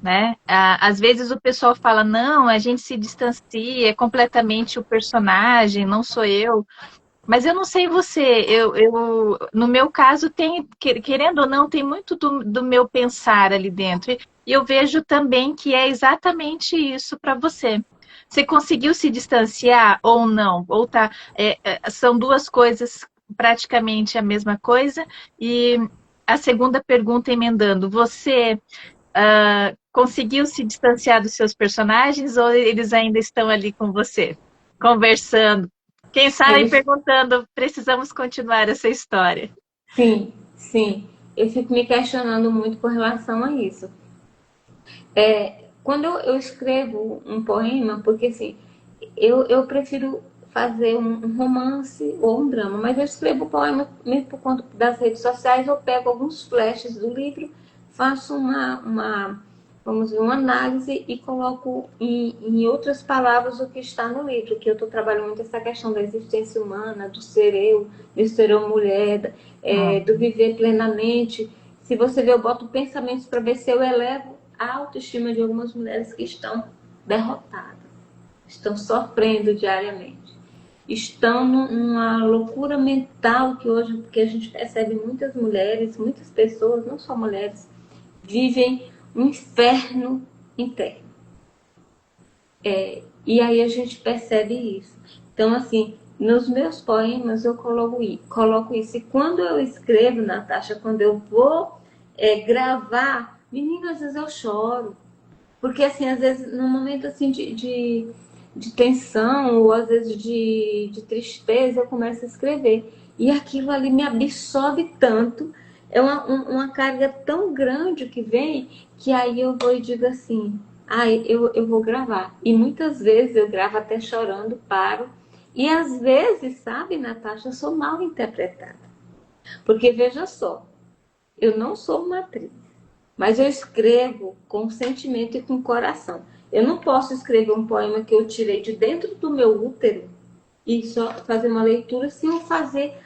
né? Às vezes o pessoal fala, não, a gente se distancia, é completamente o personagem, não sou eu. Mas eu não sei você, no meu caso, tem, querendo ou não, tem muito do meu pensar ali dentro. E eu vejo também que é exatamente isso para você. Você conseguiu se distanciar ou não? Ou tá, são duas coisas praticamente a mesma coisa. E a segunda pergunta emendando, você conseguiu se distanciar dos seus personagens ou eles ainda estão ali com você, conversando? Quem sabe Eles, perguntando, precisamos continuar essa história. sim, sim. Eu fico me questionando muito com relação a isso. Quando eu escrevo um poema, porque assim, eu prefiro fazer um romance ou um drama, mas eu escrevo poema mesmo por conta das redes sociais, eu pego alguns flashes do livro, faço vamos ver, uma análise e coloco em outras palavras o que está no livro, que eu estou trabalhando muito essa questão da existência humana, do ser eu mulher, do viver plenamente. Se você ver, eu boto pensamentos para ver se eu elevo a autoestima de algumas mulheres que estão derrotadas, estão sofrendo diariamente, estão numa loucura mental que hoje, porque a gente percebe muitas mulheres, muitas pessoas, não só mulheres, vivem um inferno interno. E aí a gente percebe isso. Então, assim, nos meus poemas eu coloco isso. E quando eu escrevo, Natasha, quando eu vou gravar, menina, às vezes eu choro. Porque, assim, às vezes, num momento assim de tensão, ou às vezes de tristeza, eu começo a escrever. E aquilo ali me absorve tanto, é uma carga tão grande que vem, que aí eu vou e digo assim, eu vou gravar. E muitas vezes eu gravo até chorando, paro. E às vezes, sabe, Natasha, eu sou mal interpretada. Porque veja só, eu não sou uma atriz, mas eu escrevo com sentimento e com coração. Eu não posso escrever um poema que eu tirei de dentro do meu útero e só fazer uma leitura sem eu fazer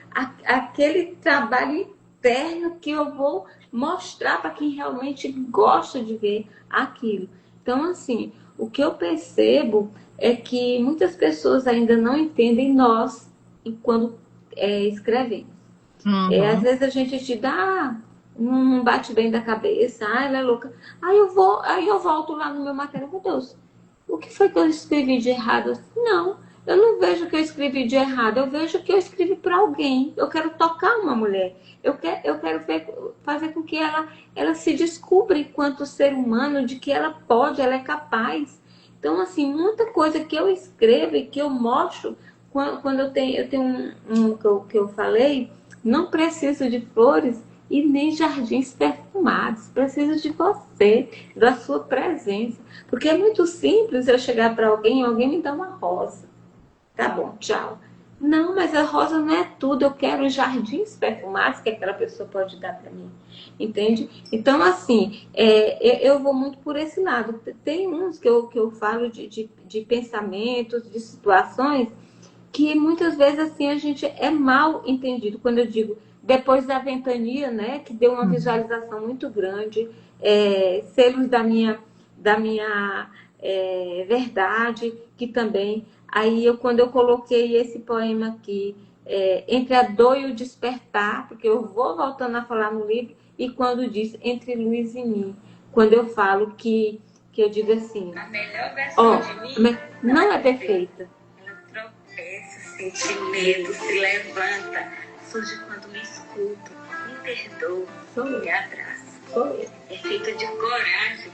aquele trabalho interno que eu vou mostrar para quem realmente gosta de ver aquilo. Então, assim, o que eu percebo é que muitas pessoas ainda não entendem nós quando escrevemos. Às Uhum. vezes a gente te dá, não bate bem da cabeça, ela é louca. Aí eu volto lá no meu material, meu Deus, o que foi que eu escrevi de errado? Não, eu não vejo que eu escrevi de errado, eu vejo que eu escrevi para alguém. Eu quero tocar uma mulher, eu quero fazer com que ela se descubra enquanto ser humano, de que ela pode, ela é capaz. Então, assim, muita coisa que eu escrevo e que eu mostro, quando eu tenho que eu falei, não preciso de flores e nem jardins perfumados. Preciso de você, da sua presença. Porque é muito simples eu chegar para alguém e alguém me dá uma rosa. Tá bom, tchau. Não, mas a rosa não é tudo. Eu quero jardins perfumados que aquela pessoa pode dar para mim. Entende? Então, assim, eu vou muito por esse lado. Tem uns que eu falo de pensamentos, de situações que muitas vezes assim a gente é mal entendido. Quando eu digo depois da ventania, né, que deu uma Uhum. visualização muito grande, selos da minha verdade, que também. Aí quando eu coloquei esse poema aqui, entre a dor e o despertar, porque eu vou voltando a falar no livro, e quando diz entre luz e mim, quando eu falo que eu digo assim, a melhor versão de mim não é perfeita. Ela tropeça, sente medo, se levanta, surge quando me escuto, me perdoa, me abraça. É feita de coragem,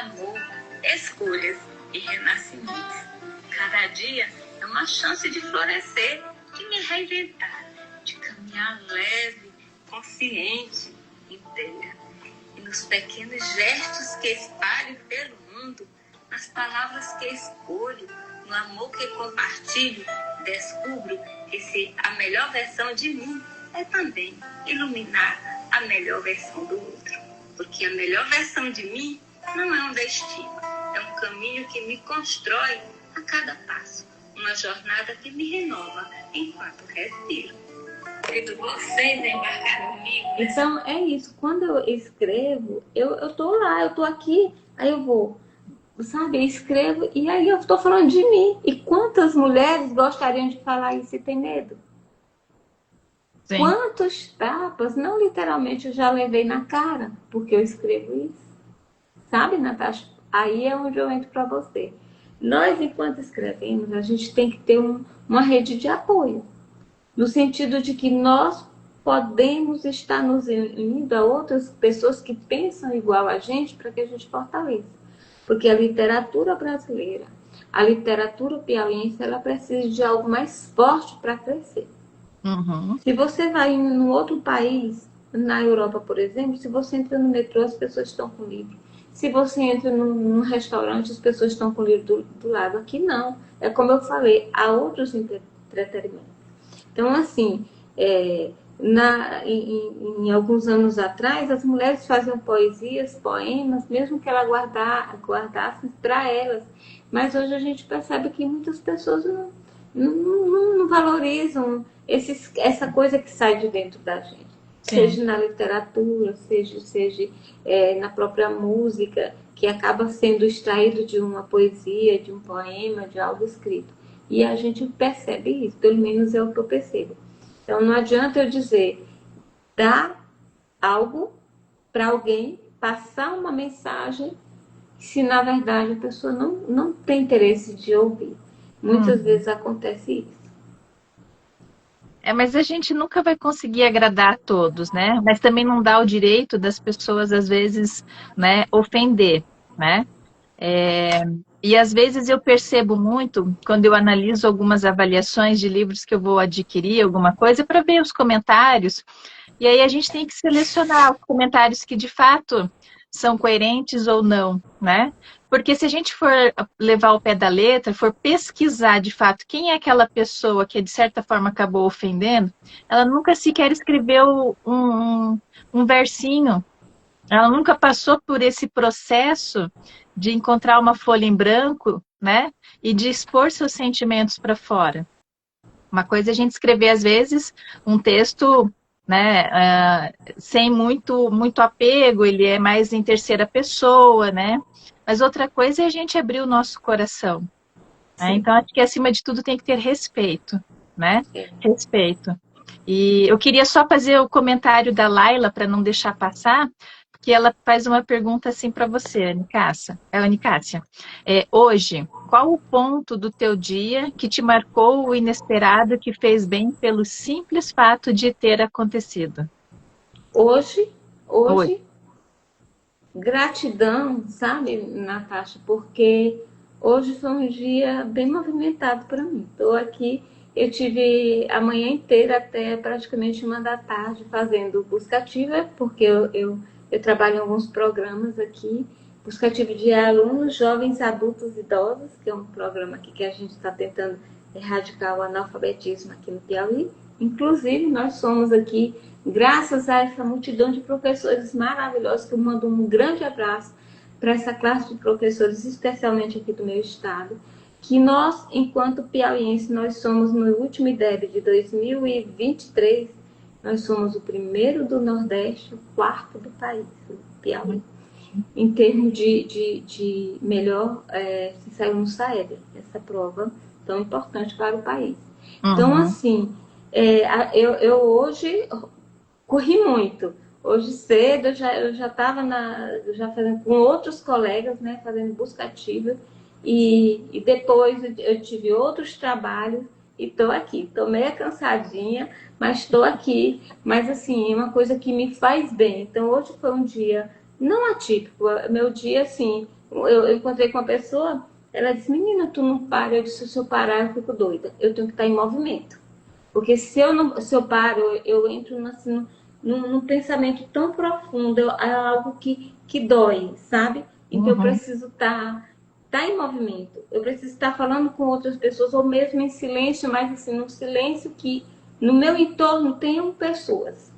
amor, escolhas e renascimentos. Cada dia é uma chance de florescer, de me reinventar, de caminhar leve, consciente, inteira. E nos pequenos gestos que espalho pelo mundo, nas palavras que escolho, no amor que compartilho, descubro que se a melhor versão de mim é também iluminar a melhor versão do outro. Porque a melhor versão de mim não é um destino, é um caminho que me constrói a cada passo, uma jornada que me renova enquanto respiro. Convido vocês a embarcar comigo. Então é isso, quando eu escrevo, eu tô lá, eu tô aqui, aí eu vou, sabe, eu escrevo e aí eu tô falando de mim. E quantas mulheres gostariam de falar isso e tem medo? Sim. Quantos tapas, não literalmente, eu já levei na cara porque eu escrevo isso? Sabe, Natasha? Aí é onde eu entro para você. Nós, enquanto escrevemos, a gente tem que ter uma rede de apoio, no sentido de que nós podemos estar nos unindo a outras pessoas que pensam igual a gente para que a gente fortaleça. Porque a literatura brasileira, a literatura piauiense, ela precisa de algo mais forte para crescer. Uhum. Se você vai em um outro país, na Europa, por exemplo, se você entra no metrô, as pessoas estão com livro. Se você entra num restaurante, as pessoas estão com o livro do lado. Aqui não. É como eu falei, há outros entretenimentos. Então, assim, em alguns anos atrás, as mulheres faziam poesias, poemas, mesmo que elas guardassem para elas. Mas hoje a gente percebe que muitas pessoas não valorizam essa coisa que sai de dentro da gente. Sim. Seja na literatura, seja na própria música, que acaba sendo extraído de uma poesia, de um poema, de algo escrito. E a gente percebe isso, pelo menos é o que eu percebo. Então não adianta eu dizer, dar algo para alguém, passar uma mensagem, se na verdade a pessoa não tem interesse de ouvir. Muitas Uhum. vezes acontece isso. mas a gente nunca vai conseguir agradar a todos, né? Mas também não dá o direito das pessoas, às vezes, né, ofender, né? É, e às vezes eu percebo muito, quando eu analiso algumas avaliações de livros que eu vou adquirir, alguma coisa, para ver os comentários, e aí a gente tem que selecionar os comentários que de fato são coerentes ou não, né? Porque se a gente for levar o pé da letra, for pesquisar de fato quem é aquela pessoa que de certa forma acabou ofendendo, ela nunca sequer escreveu um versinho, ela nunca passou por esse processo de encontrar uma folha em branco, né? E de expor seus sentimentos para fora. Uma coisa é a gente escrever, às vezes, um texto, né, sem muito apego, ele é mais em terceira pessoa, né? Mas outra coisa é a gente abrir o nosso coração, né? Sim. Então, acho que acima de tudo tem que ter respeito, né? É. Respeito. E eu queria só fazer o comentário da Laila para não deixar passar, porque ela faz uma pergunta assim para você, Anicácia. Hoje, qual o ponto do teu dia que te marcou o inesperado que fez bem pelo simples fato de ter acontecido? Hoje, Hoje. hoje, gratidão, sabe, Natasha, porque hoje foi um dia bem movimentado para mim. Estou aqui, eu tive a manhã inteira até praticamente 1 da tarde fazendo busca ativa, porque eu trabalho em alguns programas aqui, busca ativa de alunos, jovens, adultos, idosos, que é um programa aqui que a gente está tentando erradicar o analfabetismo aqui no Piauí. Inclusive, nós somos aqui, graças a essa multidão de professores maravilhosos, que eu mando um grande abraço para essa classe de professores, especialmente aqui do meu estado, que nós, enquanto piauienses, nós somos, no último IDEB de 2023, nós somos o primeiro do Nordeste, o quarto do país, o Piauí, em termos de melhor, se saiu no SAEB, essa prova tão importante para o país. Então, Uhum. assim, eu hoje corri muito. Hoje cedo eu já estava já fazendo com outros colegas, né, fazendo busca ativa, e depois eu tive outros trabalhos e estou aqui. Estou meio cansadinha, mas estou aqui. Mas assim, é uma coisa que me faz bem. Então hoje foi um dia não atípico. Meu dia, assim, eu encontrei com uma pessoa, ela disse, menina, tu não para. Eu disse, se eu parar, eu fico doida. Eu tenho que estar em movimento. Porque se eu paro, eu entro assim, num pensamento tão profundo, é algo que dói, sabe? Então eu Uhum. preciso tá em movimento, eu preciso estar falando com outras pessoas, ou mesmo em silêncio, mas assim, num silêncio que no meu entorno tenham pessoas,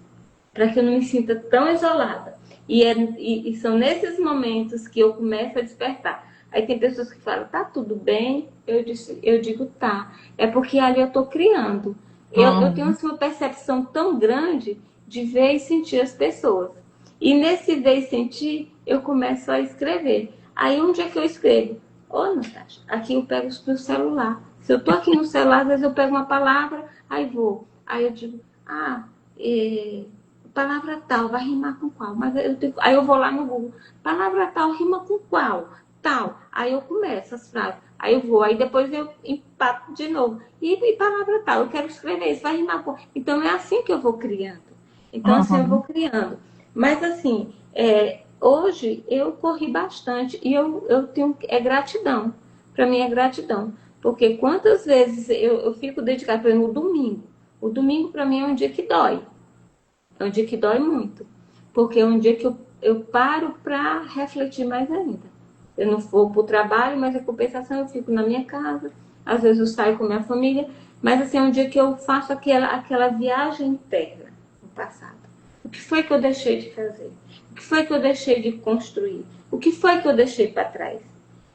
para que eu não me sinta tão isolada. E são nesses momentos que eu começo a despertar. Aí tem pessoas que falam, tá tudo bem? Eu digo, tá. É porque ali eu estou criando. Eu tenho Uhum. assim, uma percepção tão grande de ver e sentir as pessoas. E nesse ver e sentir, eu começo a escrever. Aí onde é que eu escrevo? Ô, Natasha, aqui eu pego o meu celular. Se eu estou aqui no celular, às vezes eu pego uma palavra, aí vou. Aí eu digo, palavra tal vai rimar com qual? Aí eu vou lá no Google, palavra tal rima com qual? Tal. Aí eu começo as frases. Aí eu vou, aí depois eu empato de novo. E palavra tal, eu quero escrever isso, vai rimar com. Então é assim que eu vou criando. Então, assim, eu vou Uhum. criando. Mas, assim, hoje eu corri bastante e eu tenho. É gratidão. Para mim é gratidão. Porque quantas vezes eu fico dedicada, por exemplo, no domingo. O domingo, para mim, é um dia que dói. É um dia que dói muito. Porque é um dia que eu paro para refletir mais ainda. Eu não vou para o trabalho, mas em compensação eu fico na minha casa. Às vezes eu saio com minha família. Mas assim, é um dia que eu faço aquela viagem interna no passado. O que foi que eu deixei de fazer? O que foi que eu deixei de construir? O que foi que eu deixei para trás?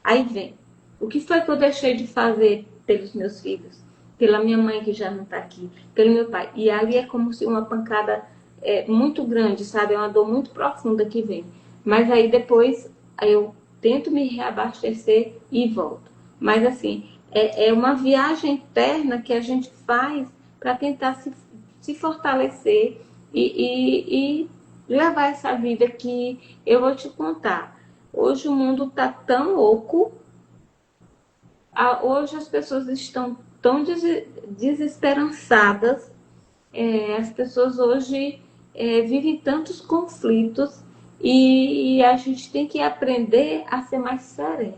Aí vem. O que foi que eu deixei de fazer pelos meus filhos? Pela minha mãe que já não está aqui, pelo meu pai. E ali é como se uma pancada muito grande, sabe? É uma dor muito profunda que vem. Mas aí depois eu tento me reabastecer e volto. Mas assim, é uma viagem interna que a gente faz para tentar se fortalecer e levar essa vida que eu vou te contar. Hoje o mundo está tão louco, hoje as pessoas estão tão desesperançadas, As pessoas hoje vivem tantos conflitos e a gente tem que aprender a ser mais sereno,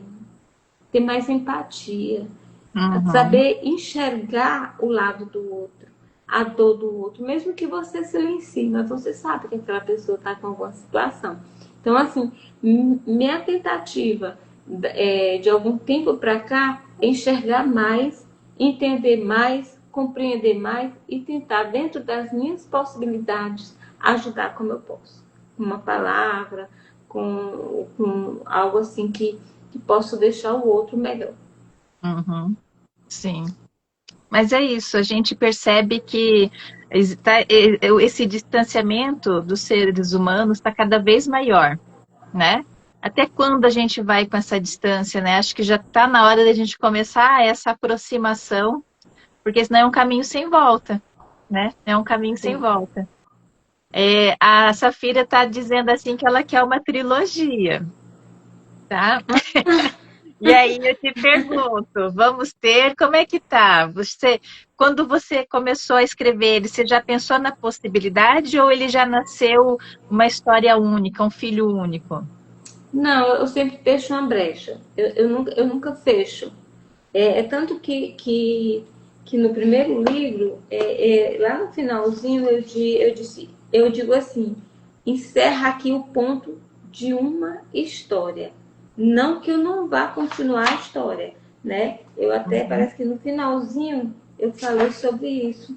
ter mais empatia, Uhum, saber enxergar o lado do outro, a dor do outro, mesmo que você silencie, mas você sabe que aquela pessoa está com alguma situação. Então, assim, minha tentativa de algum tempo para cá é enxergar mais, entender mais, compreender mais e tentar, dentro das minhas possibilidades, ajudar como eu posso. Com uma palavra, com algo assim que possa deixar o outro melhor. uhum, sim. Mas é isso, a gente percebe que esse distanciamento dos seres humanos está cada vez maior, né? Até quando a gente vai com essa distância, né? Acho que já está na hora da gente começar essa aproximação, porque senão é um caminho sem volta, né? É um caminho sem Sim. volta. É, a Safira está dizendo assim que ela quer uma trilogia, tá? E aí eu te pergunto, vamos ter, como é que tá? Quando você começou a escrever ele, você já pensou na possibilidade ou ele já nasceu uma história única, um filho único? Não, eu sempre deixo uma brecha. Eu nunca fecho. É tanto que no primeiro livro, lá no finalzinho, eu digo assim: encerra aqui o ponto de uma história. Não que eu não vá continuar a história, né? Eu até Uhum, parece que no finalzinho eu falei sobre isso.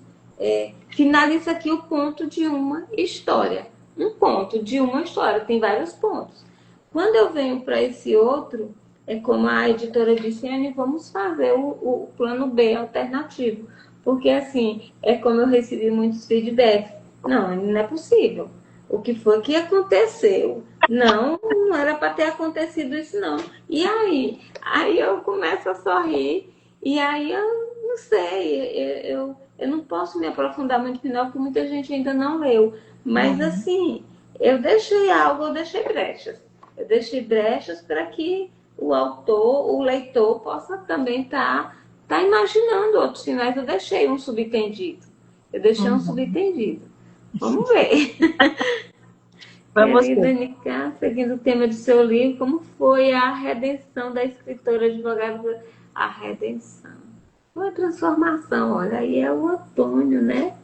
Finaliza aqui o ponto de uma história. Um ponto de uma história, tem vários pontos. Quando eu venho para esse outro, é como a editora disse, Anne, vamos fazer o plano B alternativo. Porque assim, é como eu recebi muitos feedbacks. Não, não é possível. O que foi que aconteceu? Não, não era para ter acontecido isso, não. E aí? Aí eu começo a sorrir, e aí eu não sei, eu não posso me aprofundar muito no final, porque muita gente ainda não leu. Mas uhum, assim, eu deixei algo, eu deixei brechas. Eu deixei brechas para que o autor, o leitor, possa também tá imaginando outros finais. Eu deixei um subtendido. Eu deixei um uhum. subtendido. Vamos ver. Vamos Querida ver. Nica, seguindo o tema do seu livro, como foi a redenção da escritora advogada? A redenção. Foi a transformação, olha, aí é o Antônio, né?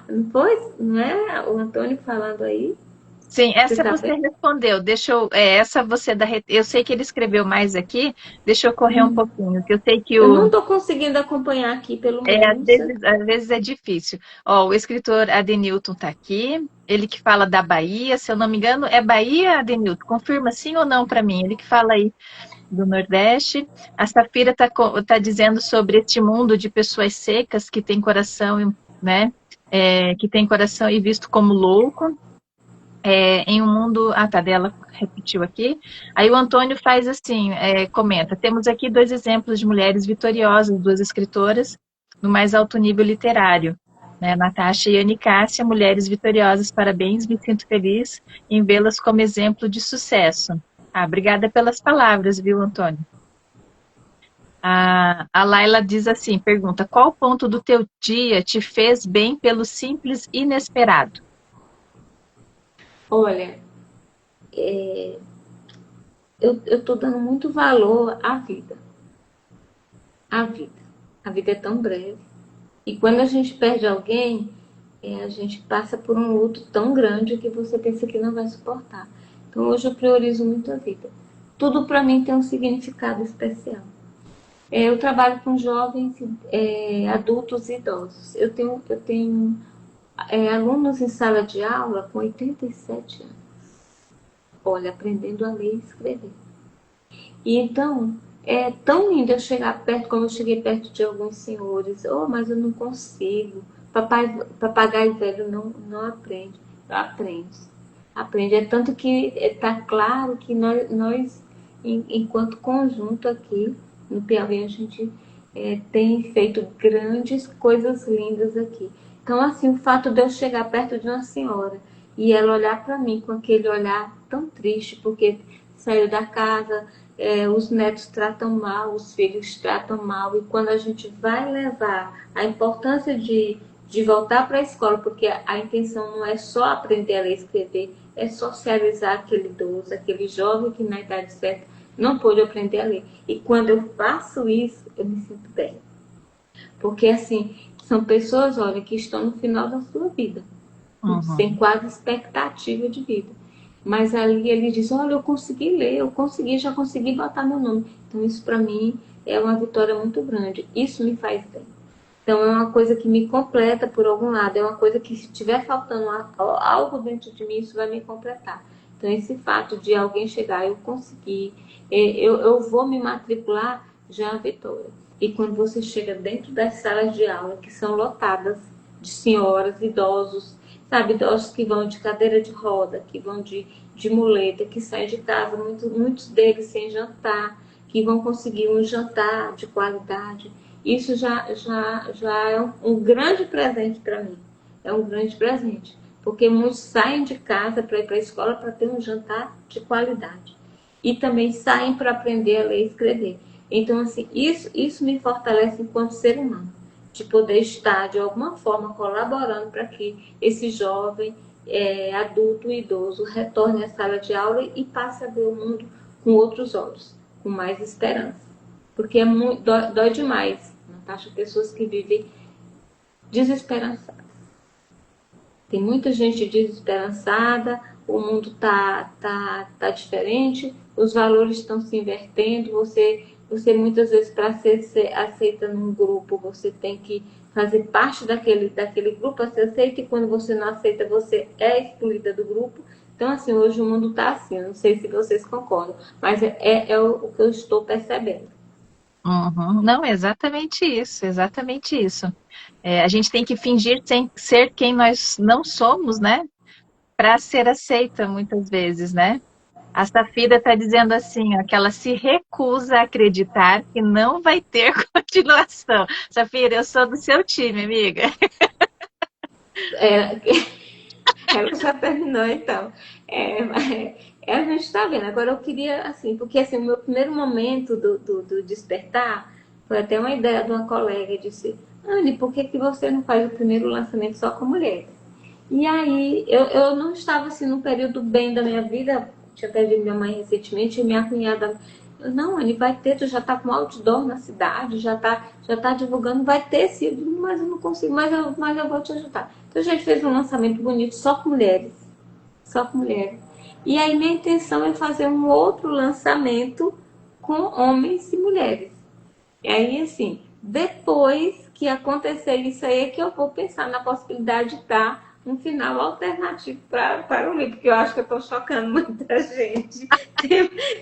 Não foi? Não é o Antônio falando aí? Sim, Você essa tá você bem? respondeu. Essa você eu sei que ele escreveu mais aqui. Deixa eu correr um pouquinho, que eu sei que Eu não estou conseguindo acompanhar aqui pelo às meio, não sei. vezes, às vezes é difícil. Ó, o escritor Adenilton está aqui. Ele que fala da Bahia, se eu não me engano, é Bahia, Adenilton? Confirma sim ou não para mim? Ele que fala aí do Nordeste. A Safira tá dizendo sobre este mundo de pessoas secas que tem coração, né? Que tem coração e visto como louco. Em um mundo. Ah, tá, dela repetiu aqui. Aí o Antônio faz assim, comenta: temos aqui dois exemplos de mulheres vitoriosas, duas escritoras, no mais alto nível literário. Né? Natasha e Anne Cássia, mulheres vitoriosas, parabéns, me sinto feliz em vê-las como exemplo de sucesso. Ah, obrigada pelas palavras, viu, Antônio? A Laila diz assim, pergunta, qual ponto do teu dia te fez bem pelo simples inesperado? Olha, eu estou dando muito valor à vida. À vida. A vida é tão breve. E quando a gente perde alguém, a gente passa por um luto tão grande que você pensa que não vai suportar. Então hoje eu priorizo muito a vida. Tudo para mim tem um significado especial. Eu trabalho com jovens, adultos e idosos. Eu tenho alunos em sala de aula com 87 anos. Olha, aprendendo a ler e escrever. E então, é tão lindo eu chegar perto, como eu cheguei perto de alguns senhores. Oh, mas eu não consigo. Papagaio velho não aprende. Aprende. Aprende. É tanto que está claro que nós, enquanto conjunto aqui no Piauí, a gente tem feito grandes coisas lindas aqui. Então, assim, o fato de eu chegar perto de uma senhora e ela olhar para mim com aquele olhar tão triste, porque saiu da casa, os netos tratam mal, os filhos tratam mal, e quando a gente vai levar a importância de voltar para a escola, porque a intenção não é só aprender a ler e escrever, é socializar aquele idoso, aquele jovem que na idade certa não pôde aprender a ler. E quando eu faço isso, eu me sinto bem. Porque, assim, são pessoas, olha, que estão no final da sua vida, sem quase expectativa de vida. Mas ali ele diz, olha, eu consegui ler, já consegui botar meu nome. Então isso para mim é uma vitória muito grande. Isso me faz bem. Então é uma coisa que me completa por algum lado. É uma coisa que se estiver faltando algo dentro de mim, isso vai me completar. Então esse fato de alguém chegar, eu consegui, eu vou me matricular, já é uma vitória. E quando você chega dentro das salas de aula, que são lotadas de senhoras, idosos, sabe, idosos que vão de cadeira de roda, que vão de muleta, que saem de casa, muitos deles sem jantar, que vão conseguir um jantar de qualidade. Isso já é um grande presente para mim. É um grande presente. Porque muitos saem de casa para ir para a escola para ter um jantar de qualidade. E também saem para aprender a ler e escrever. Então, assim, isso me fortalece enquanto ser humano, de poder estar, de alguma forma, colaborando para que esse jovem, adulto e idoso retorne à sala de aula e passe a ver o mundo com outros olhos, com mais esperança. Porque dói demais, Natasha, pessoas que vivem desesperançadas. Tem muita gente desesperançada, o mundo tá diferente, os valores estão se invertendo, você muitas vezes, para ser aceita num grupo, você tem que fazer parte daquele grupo a ser aceita, e quando você não aceita, você é excluída do grupo. Então, assim, hoje o mundo está assim, eu não sei se vocês concordam, mas é o que eu estou percebendo. Não, exatamente isso, exatamente isso. A gente tem que fingir sem ser quem nós não somos, né? Para ser aceita muitas vezes, né? A Safira está dizendo assim, ó, que ela se recusa a acreditar que não vai ter continuação. Safira, eu sou do seu time, amiga. É, ela já terminou, então. A gente está vendo. Agora eu queria, assim, porque assim, o meu primeiro momento do despertar foi até uma ideia de uma colega, disse, Anne, por que você não faz o primeiro lançamento só com mulheres? E aí, eu não estava assim num período bem da minha vida, tinha perdido minha mãe recentemente, e minha cunhada, não, ele vai ter, tu já tá com outdoor na cidade, já tá divulgando, vai ter sim, mas eu não consigo, mas eu vou te ajudar. Então a gente fez um lançamento bonito só com mulheres, só com mulheres. E aí minha intenção é fazer um outro lançamento com homens e mulheres. E aí, assim, depois que acontecer isso aí, é que eu vou pensar na possibilidade de dar um final alternativo para o livro, porque eu acho que eu estou chocando muita gente.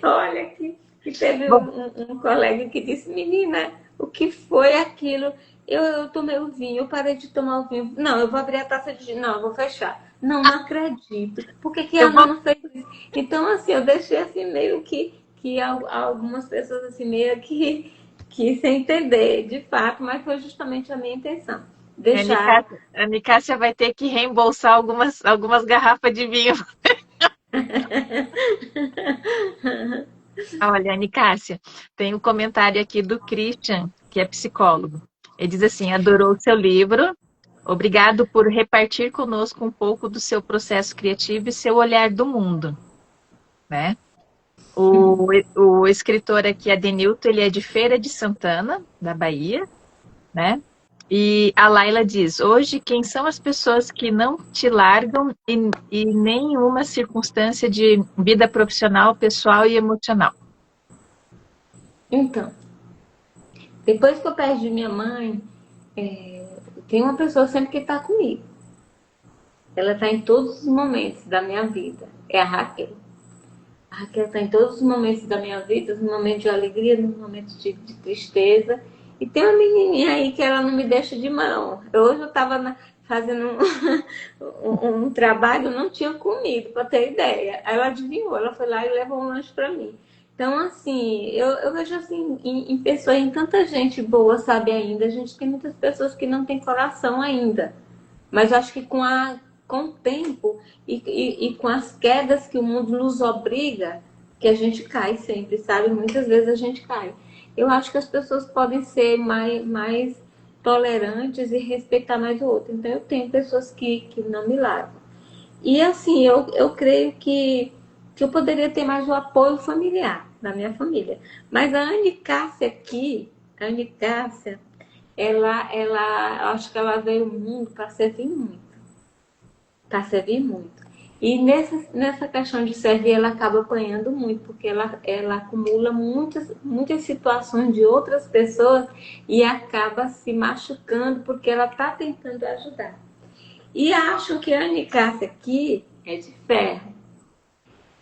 Olha, que teve Bom, um colega que disse, menina, o que foi aquilo? Eu tomei o vinho, eu parei de tomar o vinho. Não, eu vou abrir a taça de vinho. Não, eu vou fechar. Não, não acredito. Por que a eu Ana vou. não fez isso? Então, assim, eu deixei assim meio que algumas pessoas assim meio que sem entender, de fato, mas foi justamente a minha intenção. Deixar. A Nicássia vai ter que reembolsar algumas garrafas de vinho. Olha, Nicássia, tem um comentário aqui do Christian, que é psicólogo. Ele diz assim: adorou o seu livro, obrigado por repartir conosco um pouco do seu processo criativo e seu olhar do mundo, né? O escritor aqui, Adenilton, ele é de Feira de Santana, da Bahia, né? E a Laila diz: hoje, quem são as pessoas que não te largam em nenhuma circunstância de vida profissional, pessoal e emocional? Então, depois que eu perdi minha mãe, tem uma pessoa sempre que está comigo. Ela está em todos os momentos da minha vida. É a Raquel. A Raquel está em todos os momentos da minha vida, nos momentos de alegria, nos momentos de tristeza. E tem uma menininha aí que ela não me deixa de mão. Hoje eu estava fazendo um trabalho, não tinha comido, para ter ideia. Ela adivinhou, ela foi lá e levou um lanche para mim. Então, assim, eu vejo assim, em pessoas, em tanta gente boa, sabe, ainda. A gente tem muitas pessoas que não têm coração ainda. Mas eu acho que com o tempo e com as quedas que o mundo nos obriga, que a gente cai sempre, sabe? Muitas vezes a gente cai. Eu acho que as pessoas podem ser mais tolerantes e respeitar mais o outro. Então, eu tenho pessoas que não me largam. E assim, eu creio que eu poderia ter mais o apoio familiar da minha família. Mas a Anne Cássia aqui, a Anne Cássia, eu acho que ela veio ao mundo para servir muito. Para servir muito. E nessa questão de servir, ela acaba apanhando muito, porque ela acumula muitas situações de outras pessoas e acaba se machucando porque ela está tentando ajudar. E acho que a Anne Cássia aqui é de ferro.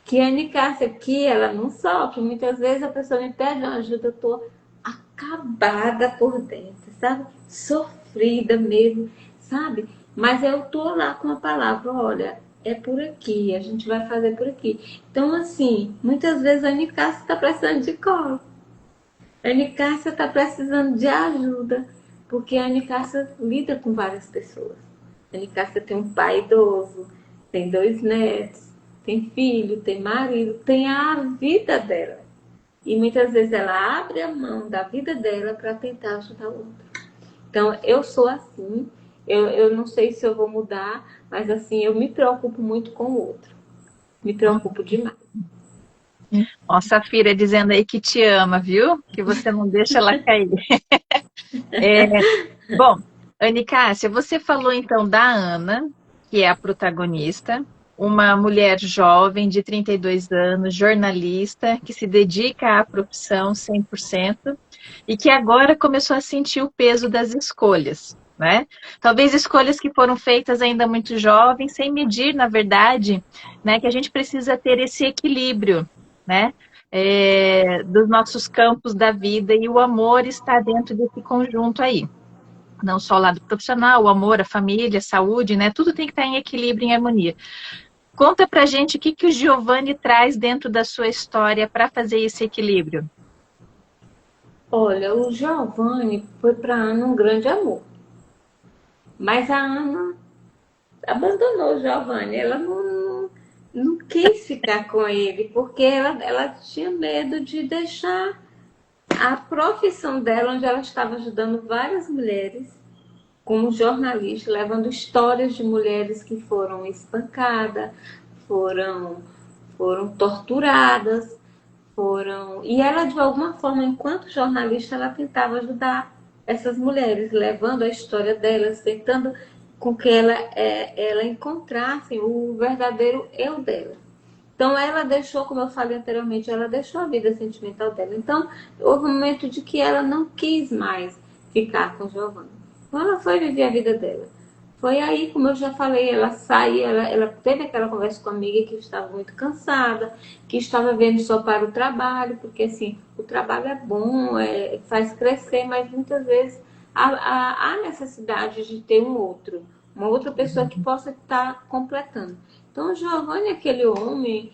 Que a Anne Cássia aqui, ela não sofre. Muitas vezes a pessoa me pede uma ajuda, eu tô acabada por dentro, sabe? Sofrida mesmo, sabe? Mas eu tô lá com a palavra, olha, é por aqui, a gente vai fazer por aqui. Então, assim, muitas vezes a Anne Cássia está precisando de colo. A Anne Cássia está precisando de ajuda, porque a Anne Cássia lida com várias pessoas. A Anne Cássia tem um pai idoso, tem 2 netos, tem filho, tem marido, tem a vida dela. E muitas vezes ela abre a mão da vida dela para tentar ajudar o outro. Então, eu sou assim, eu não sei se eu vou mudar, mas assim, eu me preocupo muito com o outro. Me preocupo demais. Ó, Safira dizendo aí que te ama, viu? Que você não deixa ela cair. É, bom, Anne Cássia, você falou então da Ana, que é a protagonista, uma mulher jovem de 32 anos, jornalista, que se dedica à profissão 100% e que agora começou a sentir o peso das escolhas, né? Talvez escolhas que foram feitas ainda muito jovem, sem medir, na verdade, né, que a gente precisa ter esse equilíbrio, né? Dos nossos campos da vida e o amor está dentro desse conjunto aí. Não só o lado profissional, o amor, a família, a saúde, né? Tudo tem que estar em equilíbrio, em harmonia. Conta pra gente o que o Giovanni traz dentro da sua história para fazer esse equilíbrio. Olha, o Giovanni foi para a Ana um grande amor. Mas a Ana abandonou o Giovanni. Ela não quis ficar com ele, porque ela tinha medo de deixar a profissão dela, onde ela estava ajudando várias mulheres, como jornalista, levando histórias de mulheres que foram espancadas, foram, foram torturadas, foram. E ela, de alguma forma, enquanto jornalista, ela tentava ajudar essas mulheres, levando a história delas, tentando com que ela encontrasse o verdadeiro eu dela. Então ela deixou, como eu falei anteriormente, ela deixou a vida sentimental dela. Então houve um momento de que ela não quis mais ficar com Giovanna. Então ela foi viver a vida dela. Foi aí, como eu já falei, ela saiu, ela teve aquela conversa com a amiga que estava muito cansada, que estava vendo só para o trabalho, porque assim, o trabalho é bom, faz crescer, mas muitas vezes há necessidade de ter uma outra pessoa que possa estar completando. Então, o Giovanni é aquele homem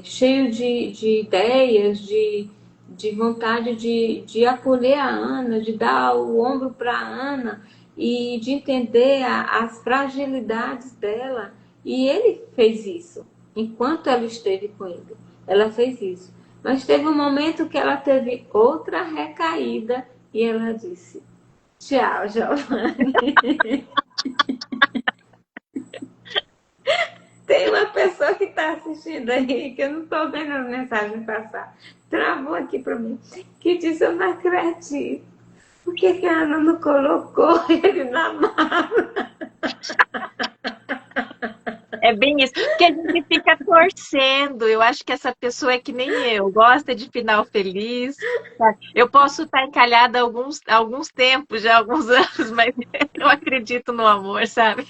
cheio de ideias, de vontade de acolher a Ana, de dar o ombro para a Ana e de entender as fragilidades dela. E ele fez isso, enquanto ela esteve com ele. Ela fez isso. Mas teve um momento que ela teve outra recaída e ela disse: tchau, Giovanni. Tem uma pessoa que está assistindo aí, que eu não estou vendo as mensagens passar, travou aqui para mim, que disse: eu não acredito. Por que a Ana não colocou ele na mala? É bem isso, porque a gente fica torcendo. Eu acho que essa pessoa é que nem eu, gosta de final feliz. Sabe? Eu posso estar encalhada há alguns tempos, já há alguns anos, mas eu acredito no amor, sabe?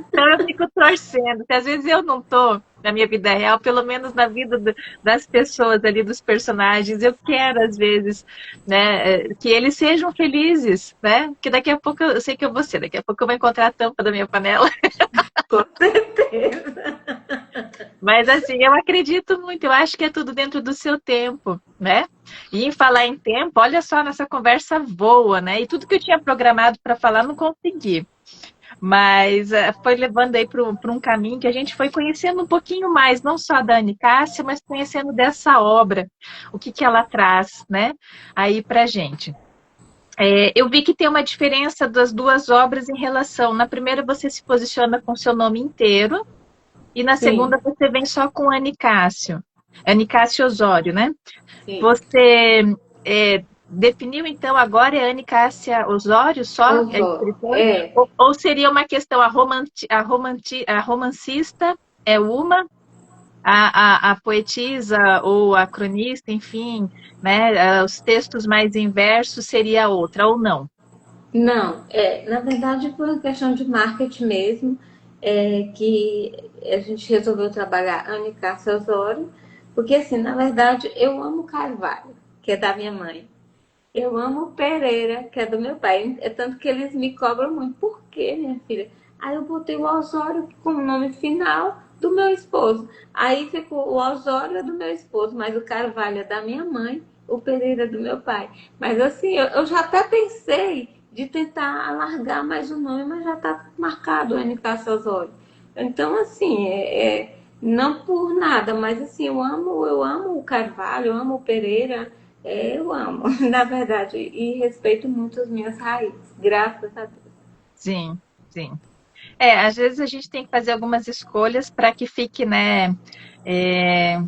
Então eu fico torcendo. Se às vezes eu não tô na minha vida real, pelo menos na vida das pessoas ali, dos personagens, eu quero às vezes, né, que eles sejam felizes, né? Porque daqui a pouco eu sei que eu vou ser, daqui a pouco eu vou encontrar a tampa da minha panela. Com certeza. Mas assim, eu acredito muito, eu acho que é tudo dentro do seu tempo, né? E em falar em tempo, olha só, nossa conversa voa, né? E tudo que eu tinha programado para falar, não consegui. Mas foi levando aí para um caminho que a gente foi conhecendo um pouquinho mais, não só da Anne Cássia, mas conhecendo dessa obra, o que ela traz, né, aí para gente. Eu vi que tem uma diferença das duas obras em relação. Na primeira você se posiciona com seu nome inteiro, e na segunda Sim, você vem só com Anicácio. Anicácio Osório, né? sim. Você definiu, então, agora é Anicácia Osório só, a Osó, escritora? Ou seria uma questão, a romancista é uma, a poetisa ou a cronista, enfim, né, os textos mais em verso seria outra, ou não? Não, na verdade foi uma questão de marketing mesmo, que a gente resolveu trabalhar Anne Cássia Osório, porque assim, na verdade, eu amo Carvalho, que é da minha mãe. Eu amo Pereira, que é do meu pai. É tanto que eles me cobram muito. Por quê, minha filha? Aí eu botei o Osório como nome final do meu esposo. Aí ficou o Osório é do meu esposo, mas o Carvalho é da minha mãe, o Pereira é do meu pai. Mas assim, eu já até pensei de tentar alargar mais o nome, mas já está marcado o NK Osório. Então, assim, não por nada, mas assim, eu amo o Carvalho, eu amo o Pereira, eu amo, na verdade, e respeito muito as minhas raízes, graças a Deus. Sim, sim. Às vezes a gente tem que fazer algumas escolhas para que fique, né, é,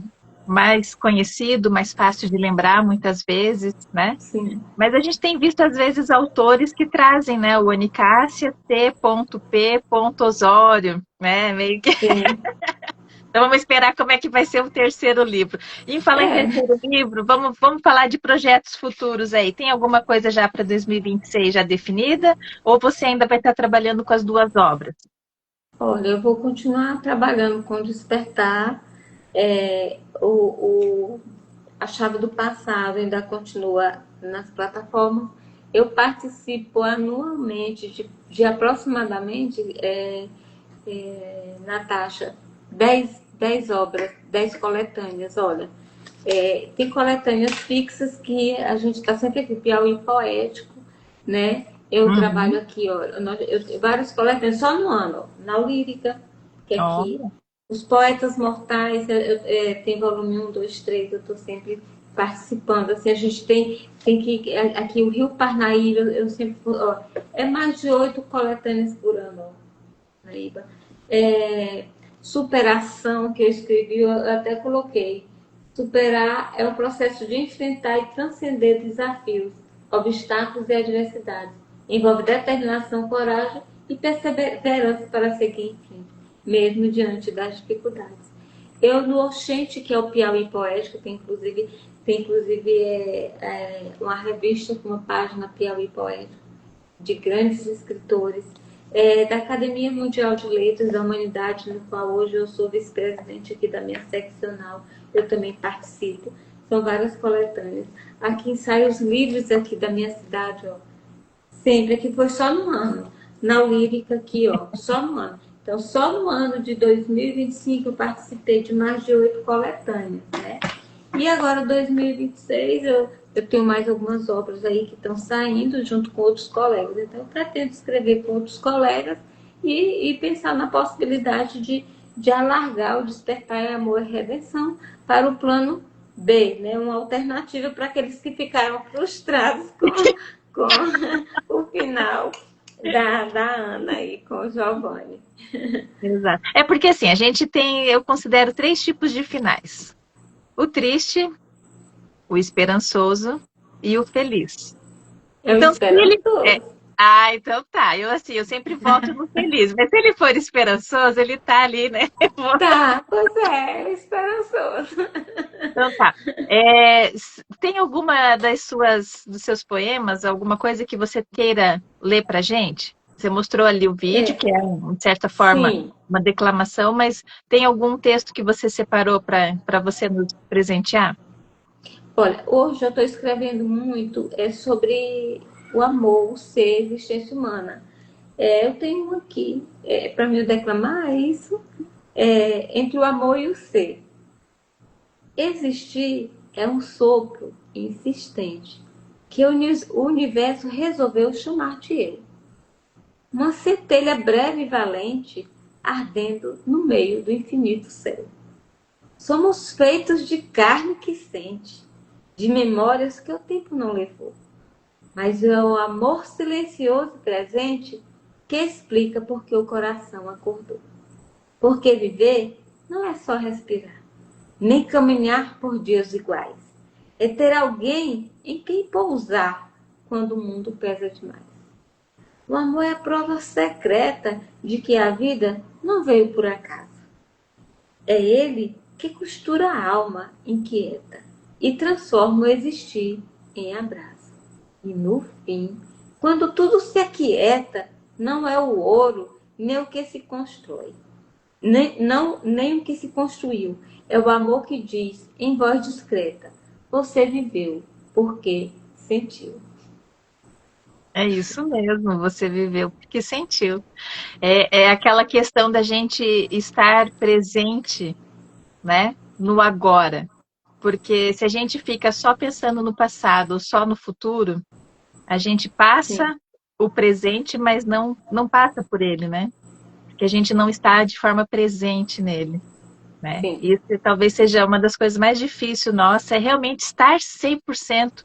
mais conhecido, mais fácil de lembrar, muitas vezes, né? Sim, Mas a gente tem visto, às vezes, autores que trazem, né, o Anicácia T.P. Osório, né? Meio que... sim. Então vamos esperar como é que vai ser o terceiro livro. E em falar em É, terceiro livro, vamos falar de projetos futuros aí. Tem alguma coisa já para 2026 já definida? Ou você ainda vai estar trabalhando com as duas obras? olha, eu vou continuar trabalhando com Despertar. A Chave do Passado ainda continua nas plataformas. Eu participo anualmente de aproximadamente, Natasha, 10 obras, 10 coletâneas. Olha, tem coletâneas fixas que a gente está sempre aqui, Piauí Poético, né? Eu trabalho Uhum. aqui, ó, vários coletâneas, só no ano, na Lírica, que é aqui. Olha. Os Poetas Mortais, tem volume 1, 2, 3, eu estou sempre participando. Assim, a gente tem que. Aqui o Rio Parnaíba, eu sempre. Ó, é mais de 8 coletâneas por ano, ó, Paraíba. É, superação, que eu escrevi, eu até coloquei. Superar é o processo de enfrentar e transcender desafios, obstáculos e adversidades. Envolve determinação, coragem e perseverança para seguir em frente, mesmo diante das dificuldades. Eu, no Oxente, que é o Piauí Poético, tem inclusive uma revista com uma página Piauí Poético, de grandes escritores, da Academia Mundial de Letras da Humanidade, no qual hoje eu sou vice-presidente aqui da minha seccional, eu também participo. São várias coletâneas. Aqui saem os livros aqui da minha cidade, ó. Sempre, aqui foi só no ano. Na Lírica aqui, ó, só no ano. Então, só no ano de 2025 eu participei de mais de 8 coletâneas, né? E agora, 2026, eu tenho mais algumas obras aí que estão saindo junto com outros colegas. Então, eu pretendo escrever com outros colegas e pensar na possibilidade de alargar o Despertar em Amor e Redenção para o plano B, né? Uma alternativa para aqueles que ficaram frustrados com o final da Ana e com o Giovanni. Exato. É porque assim, a gente tem, eu considero três tipos de finais: o triste, o esperançoso e o feliz. Eu Então, se espero ele. todos. Então tá. Eu assim, eu sempre volto no feliz. Mas se ele for esperançoso, ele tá ali, né? Tá, pois é, esperançoso. Então tá. Tem alguma dos seus poemas, alguma coisa que você queira ler pra gente? Você mostrou ali o vídeo, É, que é, de certa forma, sim. uma declamação, mas tem algum texto que você separou para você nos presentear? Olha, hoje eu estou escrevendo muito sobre o amor, o ser, a existência humana. Eu tenho um aqui, para me declamar, isso, entre o amor e o ser. Existir é um sopro insistente que o universo resolveu chamar de ele. uma centelha breve e valente, ardendo no meio do infinito céu. Somos feitos de carne que sente, de memórias que o tempo não levou. Mas é o amor silencioso e presente que explica por que o coração acordou. Porque viver não é só respirar, nem caminhar por dias iguais. É ter alguém em quem pousar quando o mundo pesa demais. O amor é a prova secreta de que a vida não veio por acaso. É ele que costura a alma inquieta e transforma o existir em abraço. E no fim, quando tudo se aquieta, não é o ouro nem o que se constrói, nem o que se construiu. É o amor que diz, em voz discreta, você viveu porque sentiu. É isso mesmo, você viveu porque sentiu. É aquela questão da gente estar presente, né, no agora. Porque se a gente fica só pensando no passado ou só no futuro, a gente Sim, passa o presente, mas não passa por ele, né? Porque a gente não está de forma presente nele, né? sim. Isso talvez seja uma das coisas mais difíceis nossa, é realmente estar 100%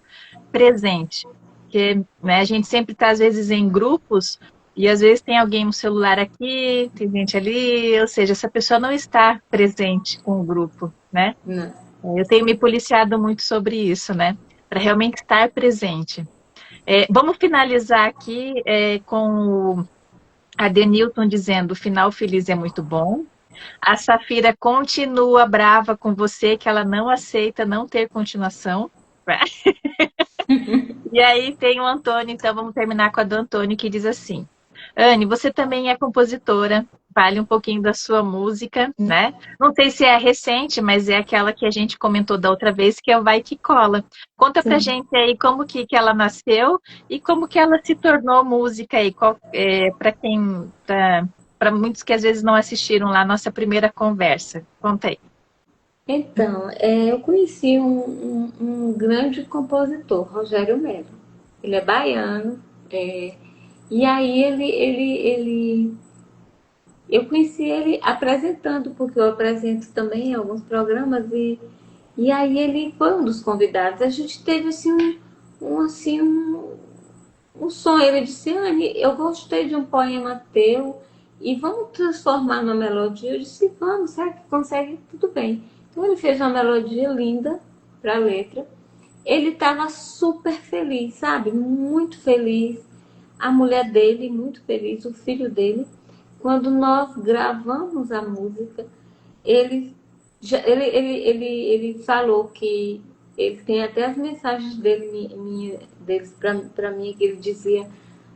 presente. Porque, né, a gente sempre está, às vezes, em grupos e às vezes tem alguém no celular aqui, tem gente ali, ou seja, essa pessoa não está presente com o grupo, né? Não. Eu tenho me policiado muito sobre isso, né? Para realmente estar presente. Vamos finalizar aqui com a Denilton dizendo: o final feliz é muito bom. A Safira continua brava com você, que ela não aceita não ter continuação. E aí tem o Antônio, então vamos terminar com a do Antônio, que diz assim: Anne, você também é compositora, fale um pouquinho da sua música, né? Não sei se é recente, mas é aquela que a gente comentou da outra vez, que é o Vai Que Cola. Conta pra Sim. gente aí como que ela nasceu e como que ela se tornou música aí, para quem, para muitos que às vezes não assistiram lá a nossa primeira conversa. Conta aí. Então, eu conheci um grande compositor, Rogério Melo. Ele é baiano, e aí eu conheci ele apresentando, porque eu apresento também em alguns programas, e aí ele foi um dos convidados. A gente teve um sonho. Ele disse, Anne, eu gostei de um poema teu e vamos transformar numa melodia. Eu disse, vamos, será que consegue? Tudo bem. Então ele fez uma melodia linda para a letra. Ele estava super feliz, sabe? Muito feliz. A mulher dele, muito feliz, o filho dele. Quando nós gravamos a música, ele, ele falou que ele tem até as mensagens deles para mim, que ele dizia: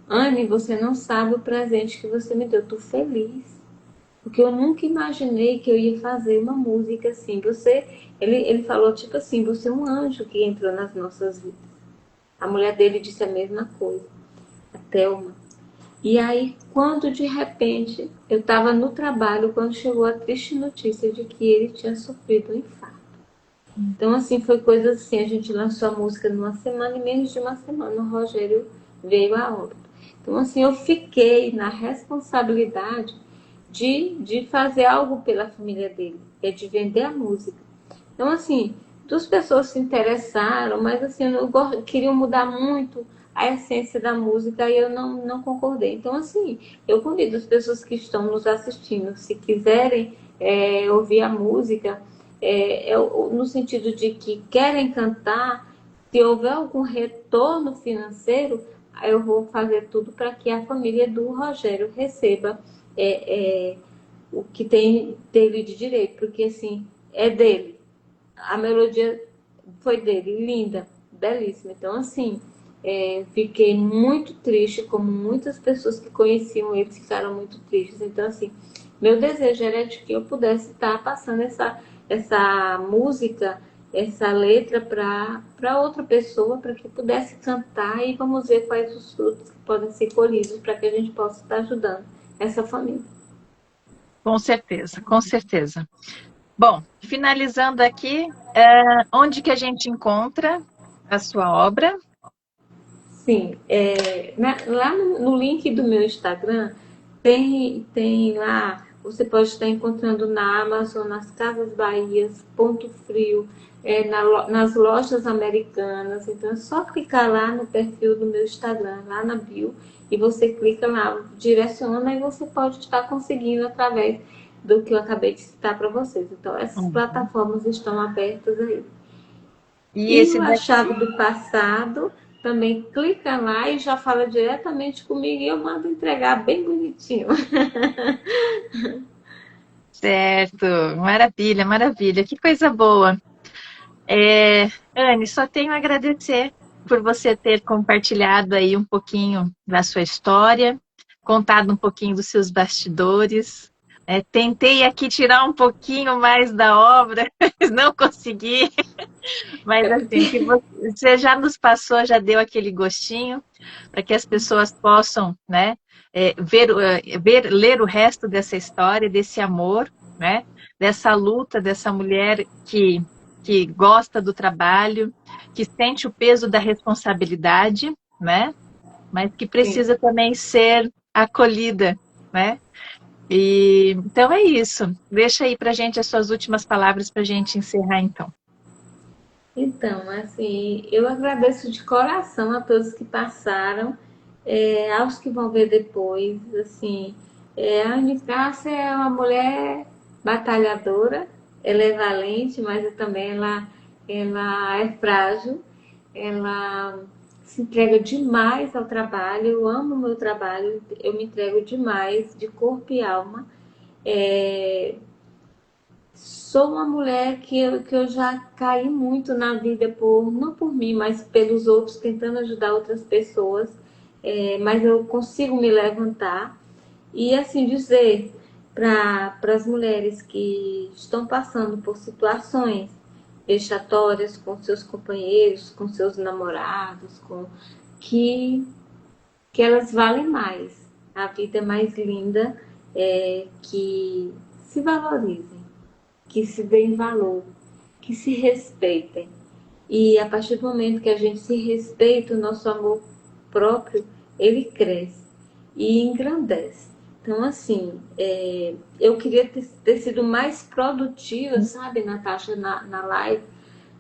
Anne, você não sabe o presente que você me deu, estou feliz. Porque eu nunca imaginei que eu ia fazer uma música assim. Ele falou tipo assim, você é um anjo que entrou nas nossas vidas. A mulher dele disse a mesma coisa, a Thelma. E aí, quando de repente eu estava no trabalho, quando chegou a triste notícia de que ele tinha sofrido um infarto. Então, assim, foi coisa assim, a gente lançou a música numa semana e menos de uma semana o Rogério veio a óbito. Então, assim, eu fiquei na responsabilidade de fazer algo pela família dele, é de vender a música. Então, assim, duas pessoas se interessaram, mas assim, eu queriam mudar muito a essência da música e eu não concordei. Então, assim, eu convido as pessoas que estão nos assistindo, se quiserem ouvir a música, no sentido de que querem cantar, se houver algum retorno financeiro, eu vou fazer tudo para que a família do Rogério receba o que tem dele de direito, porque assim, é dele. A melodia foi dele, linda, belíssima. Então, assim, fiquei muito triste, como muitas pessoas que conheciam ele ficaram muito tristes. Então, assim, meu desejo era de que eu pudesse estar passando essa música, essa letra para outra pessoa, para que pudesse cantar e vamos ver quais os frutos que podem ser colhidos para que a gente possa estar ajudando essa família. Com certeza, com certeza. Bom, finalizando aqui, onde que a gente encontra a sua obra? Sim, lá no link do meu Instagram tem lá, você pode estar encontrando na Amazon, nas Casas Bahias, Ponto Frio, nas lojas americanas. Então é só clicar lá no perfil do meu Instagram, lá na bio, e você clica lá, direciona e você pode estar conseguindo através do que eu acabei de citar para vocês. Então essas Uhum. plataformas estão abertas aí. E E esse o A da... Chave do Passado, também clica lá e já fala diretamente comigo e eu mando entregar bem bonitinho. Certo, maravilha, maravilha, que coisa boa. É, Anne, só tenho a agradecer por você ter compartilhado aí um pouquinho da sua história, contado um pouquinho dos seus bastidores. Tentei aqui tirar um pouquinho mais da obra, mas não consegui. Mas É assim, o que porque você já nos passou, já deu aquele gostinho para que as pessoas possam, né, ler o resto dessa história, desse amor, né, dessa luta dessa mulher que gosta do trabalho, que sente o peso da responsabilidade, né, mas que sim. precisa também ser acolhida, né? E então é isso. Deixa aí para gente as suas últimas palavras para a gente encerrar, então. Então, assim, eu agradeço de coração a todos que passaram, aos que vão ver depois. Assim, a Anicácia é uma mulher batalhadora, ela é valente, mas também ela é frágil, ela se entrega demais ao trabalho. Eu amo o meu trabalho, eu me entrego demais, de corpo e alma. É, Sou uma mulher que eu já caí muito na vida, não por mim, mas pelos outros, tentando ajudar outras pessoas. Mas eu consigo me levantar e assim dizer para as mulheres que estão passando por situações vexatórias com seus companheiros, com seus namorados, que, que elas valem mais. A vida é mais linda, que se valorizem, que se deem valor, que se respeitem. E a partir do momento que a gente se respeita, o nosso amor próprio, ele cresce e engrandece. Então, assim, eu queria ter sido mais produtiva, sabe, Natasha, na live,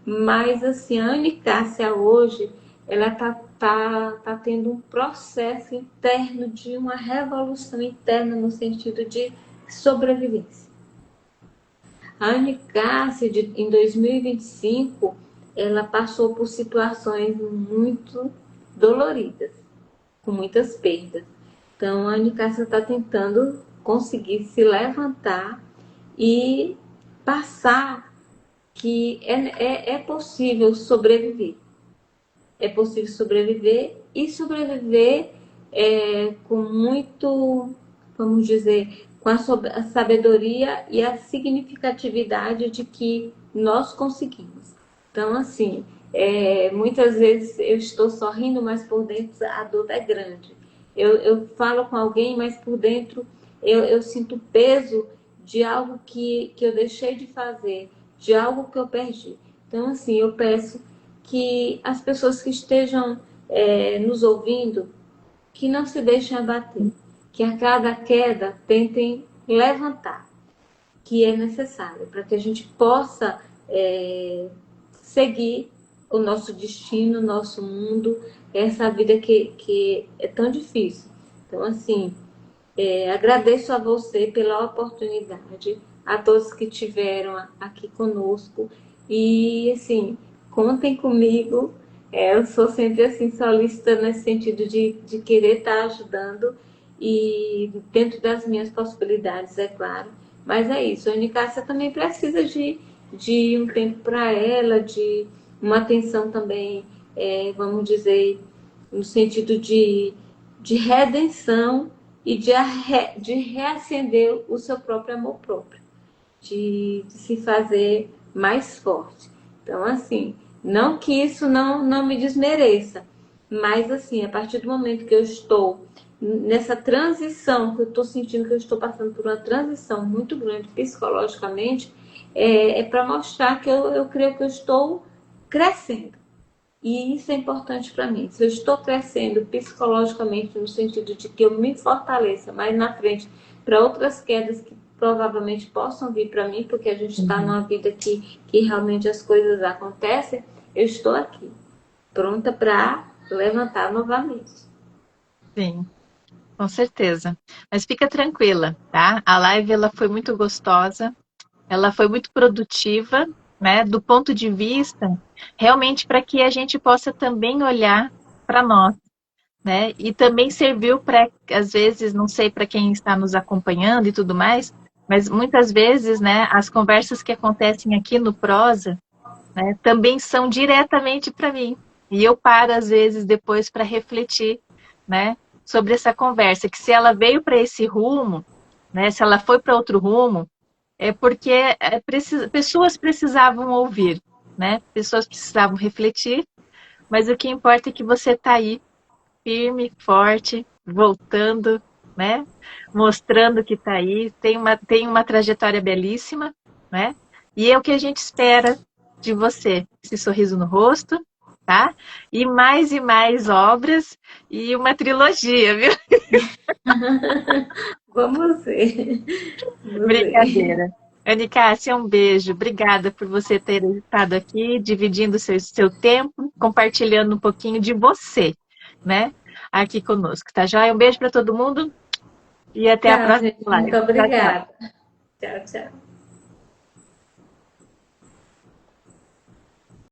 mas, assim, a Anne Cássia hoje, ela tá tendo um processo interno de uma revolução interna no sentido de sobrevivência. A Anne Cássia, em 2025, ela passou por situações muito doloridas, com muitas perdas. Então, a Anne Cássia está tentando conseguir se levantar e passar que é possível sobreviver. É possível sobreviver e sobreviver com muito, vamos dizer, com a sabedoria e a significatividade de que nós conseguimos. Então, assim, muitas vezes eu estou sorrindo, mas por dentro a dor é grande. Eu falo com alguém, mas por dentro eu sinto o peso de algo que eu deixei de fazer, de algo que eu perdi. Então, assim, eu peço que as pessoas que estejam nos ouvindo, que não se deixem abater, que a cada queda tentem levantar, que é necessário para que a gente possa seguir o nosso destino, o nosso mundo, essa vida que é tão difícil. Então, assim, agradeço a você pela oportunidade, a todos que tiveram aqui conosco e, assim, contem comigo. Eu sou sempre assim solícita nesse sentido de querer estar ajudando e dentro das minhas possibilidades, é claro. Mas é isso, a Unicássia também precisa de um tempo para ela, de uma atenção também, vamos dizer, no sentido de redenção e de reacender o seu próprio amor próprio, de se fazer mais forte. Então, assim, não que isso não me desmereça, mas, assim, a partir do momento que eu estou nessa transição, que eu estou sentindo que eu estou passando por uma transição muito grande psicologicamente, para mostrar que eu creio que eu estou crescendo. E isso é importante para mim. Se eu estou crescendo psicologicamente no sentido de que eu me fortaleça mais na frente para outras quedas que provavelmente possam vir para mim, porque a gente está Uhum. numa vida que realmente as coisas acontecem, eu estou aqui, pronta para levantar novamente. Sim, com certeza. Mas fica tranquila, tá? A live ela foi muito gostosa, ela foi muito produtiva, né? Do ponto de vista realmente para que a gente possa também olhar para nós, né? E também serviu para, às vezes, não sei para quem está nos acompanhando e tudo mais, mas muitas vezes, né, as conversas que acontecem aqui no Prosa, né, também são diretamente para mim. E eu paro, às vezes, depois para refletir, né, sobre essa conversa, que se ela veio para esse rumo, né, se ela foi para outro rumo, é porque pessoas precisavam ouvir, né, pessoas precisavam refletir, mas o que importa é que você está aí, firme, forte, voltando, né, mostrando que está aí, tem uma trajetória belíssima, né, e é o que a gente espera de você, esse sorriso no rosto, tá? E mais obras e uma trilogia, viu? Vamos ver. Vamos ver. Brincadeira. Anicássia, um beijo. Obrigada por você ter estado aqui, dividindo seu tempo, compartilhando um pouquinho de você, né? Aqui conosco, tá joia? Um beijo para todo mundo e até a Tchau, próxima gente. Muito live. Tchau, tchau. obrigada. Tchau, tchau.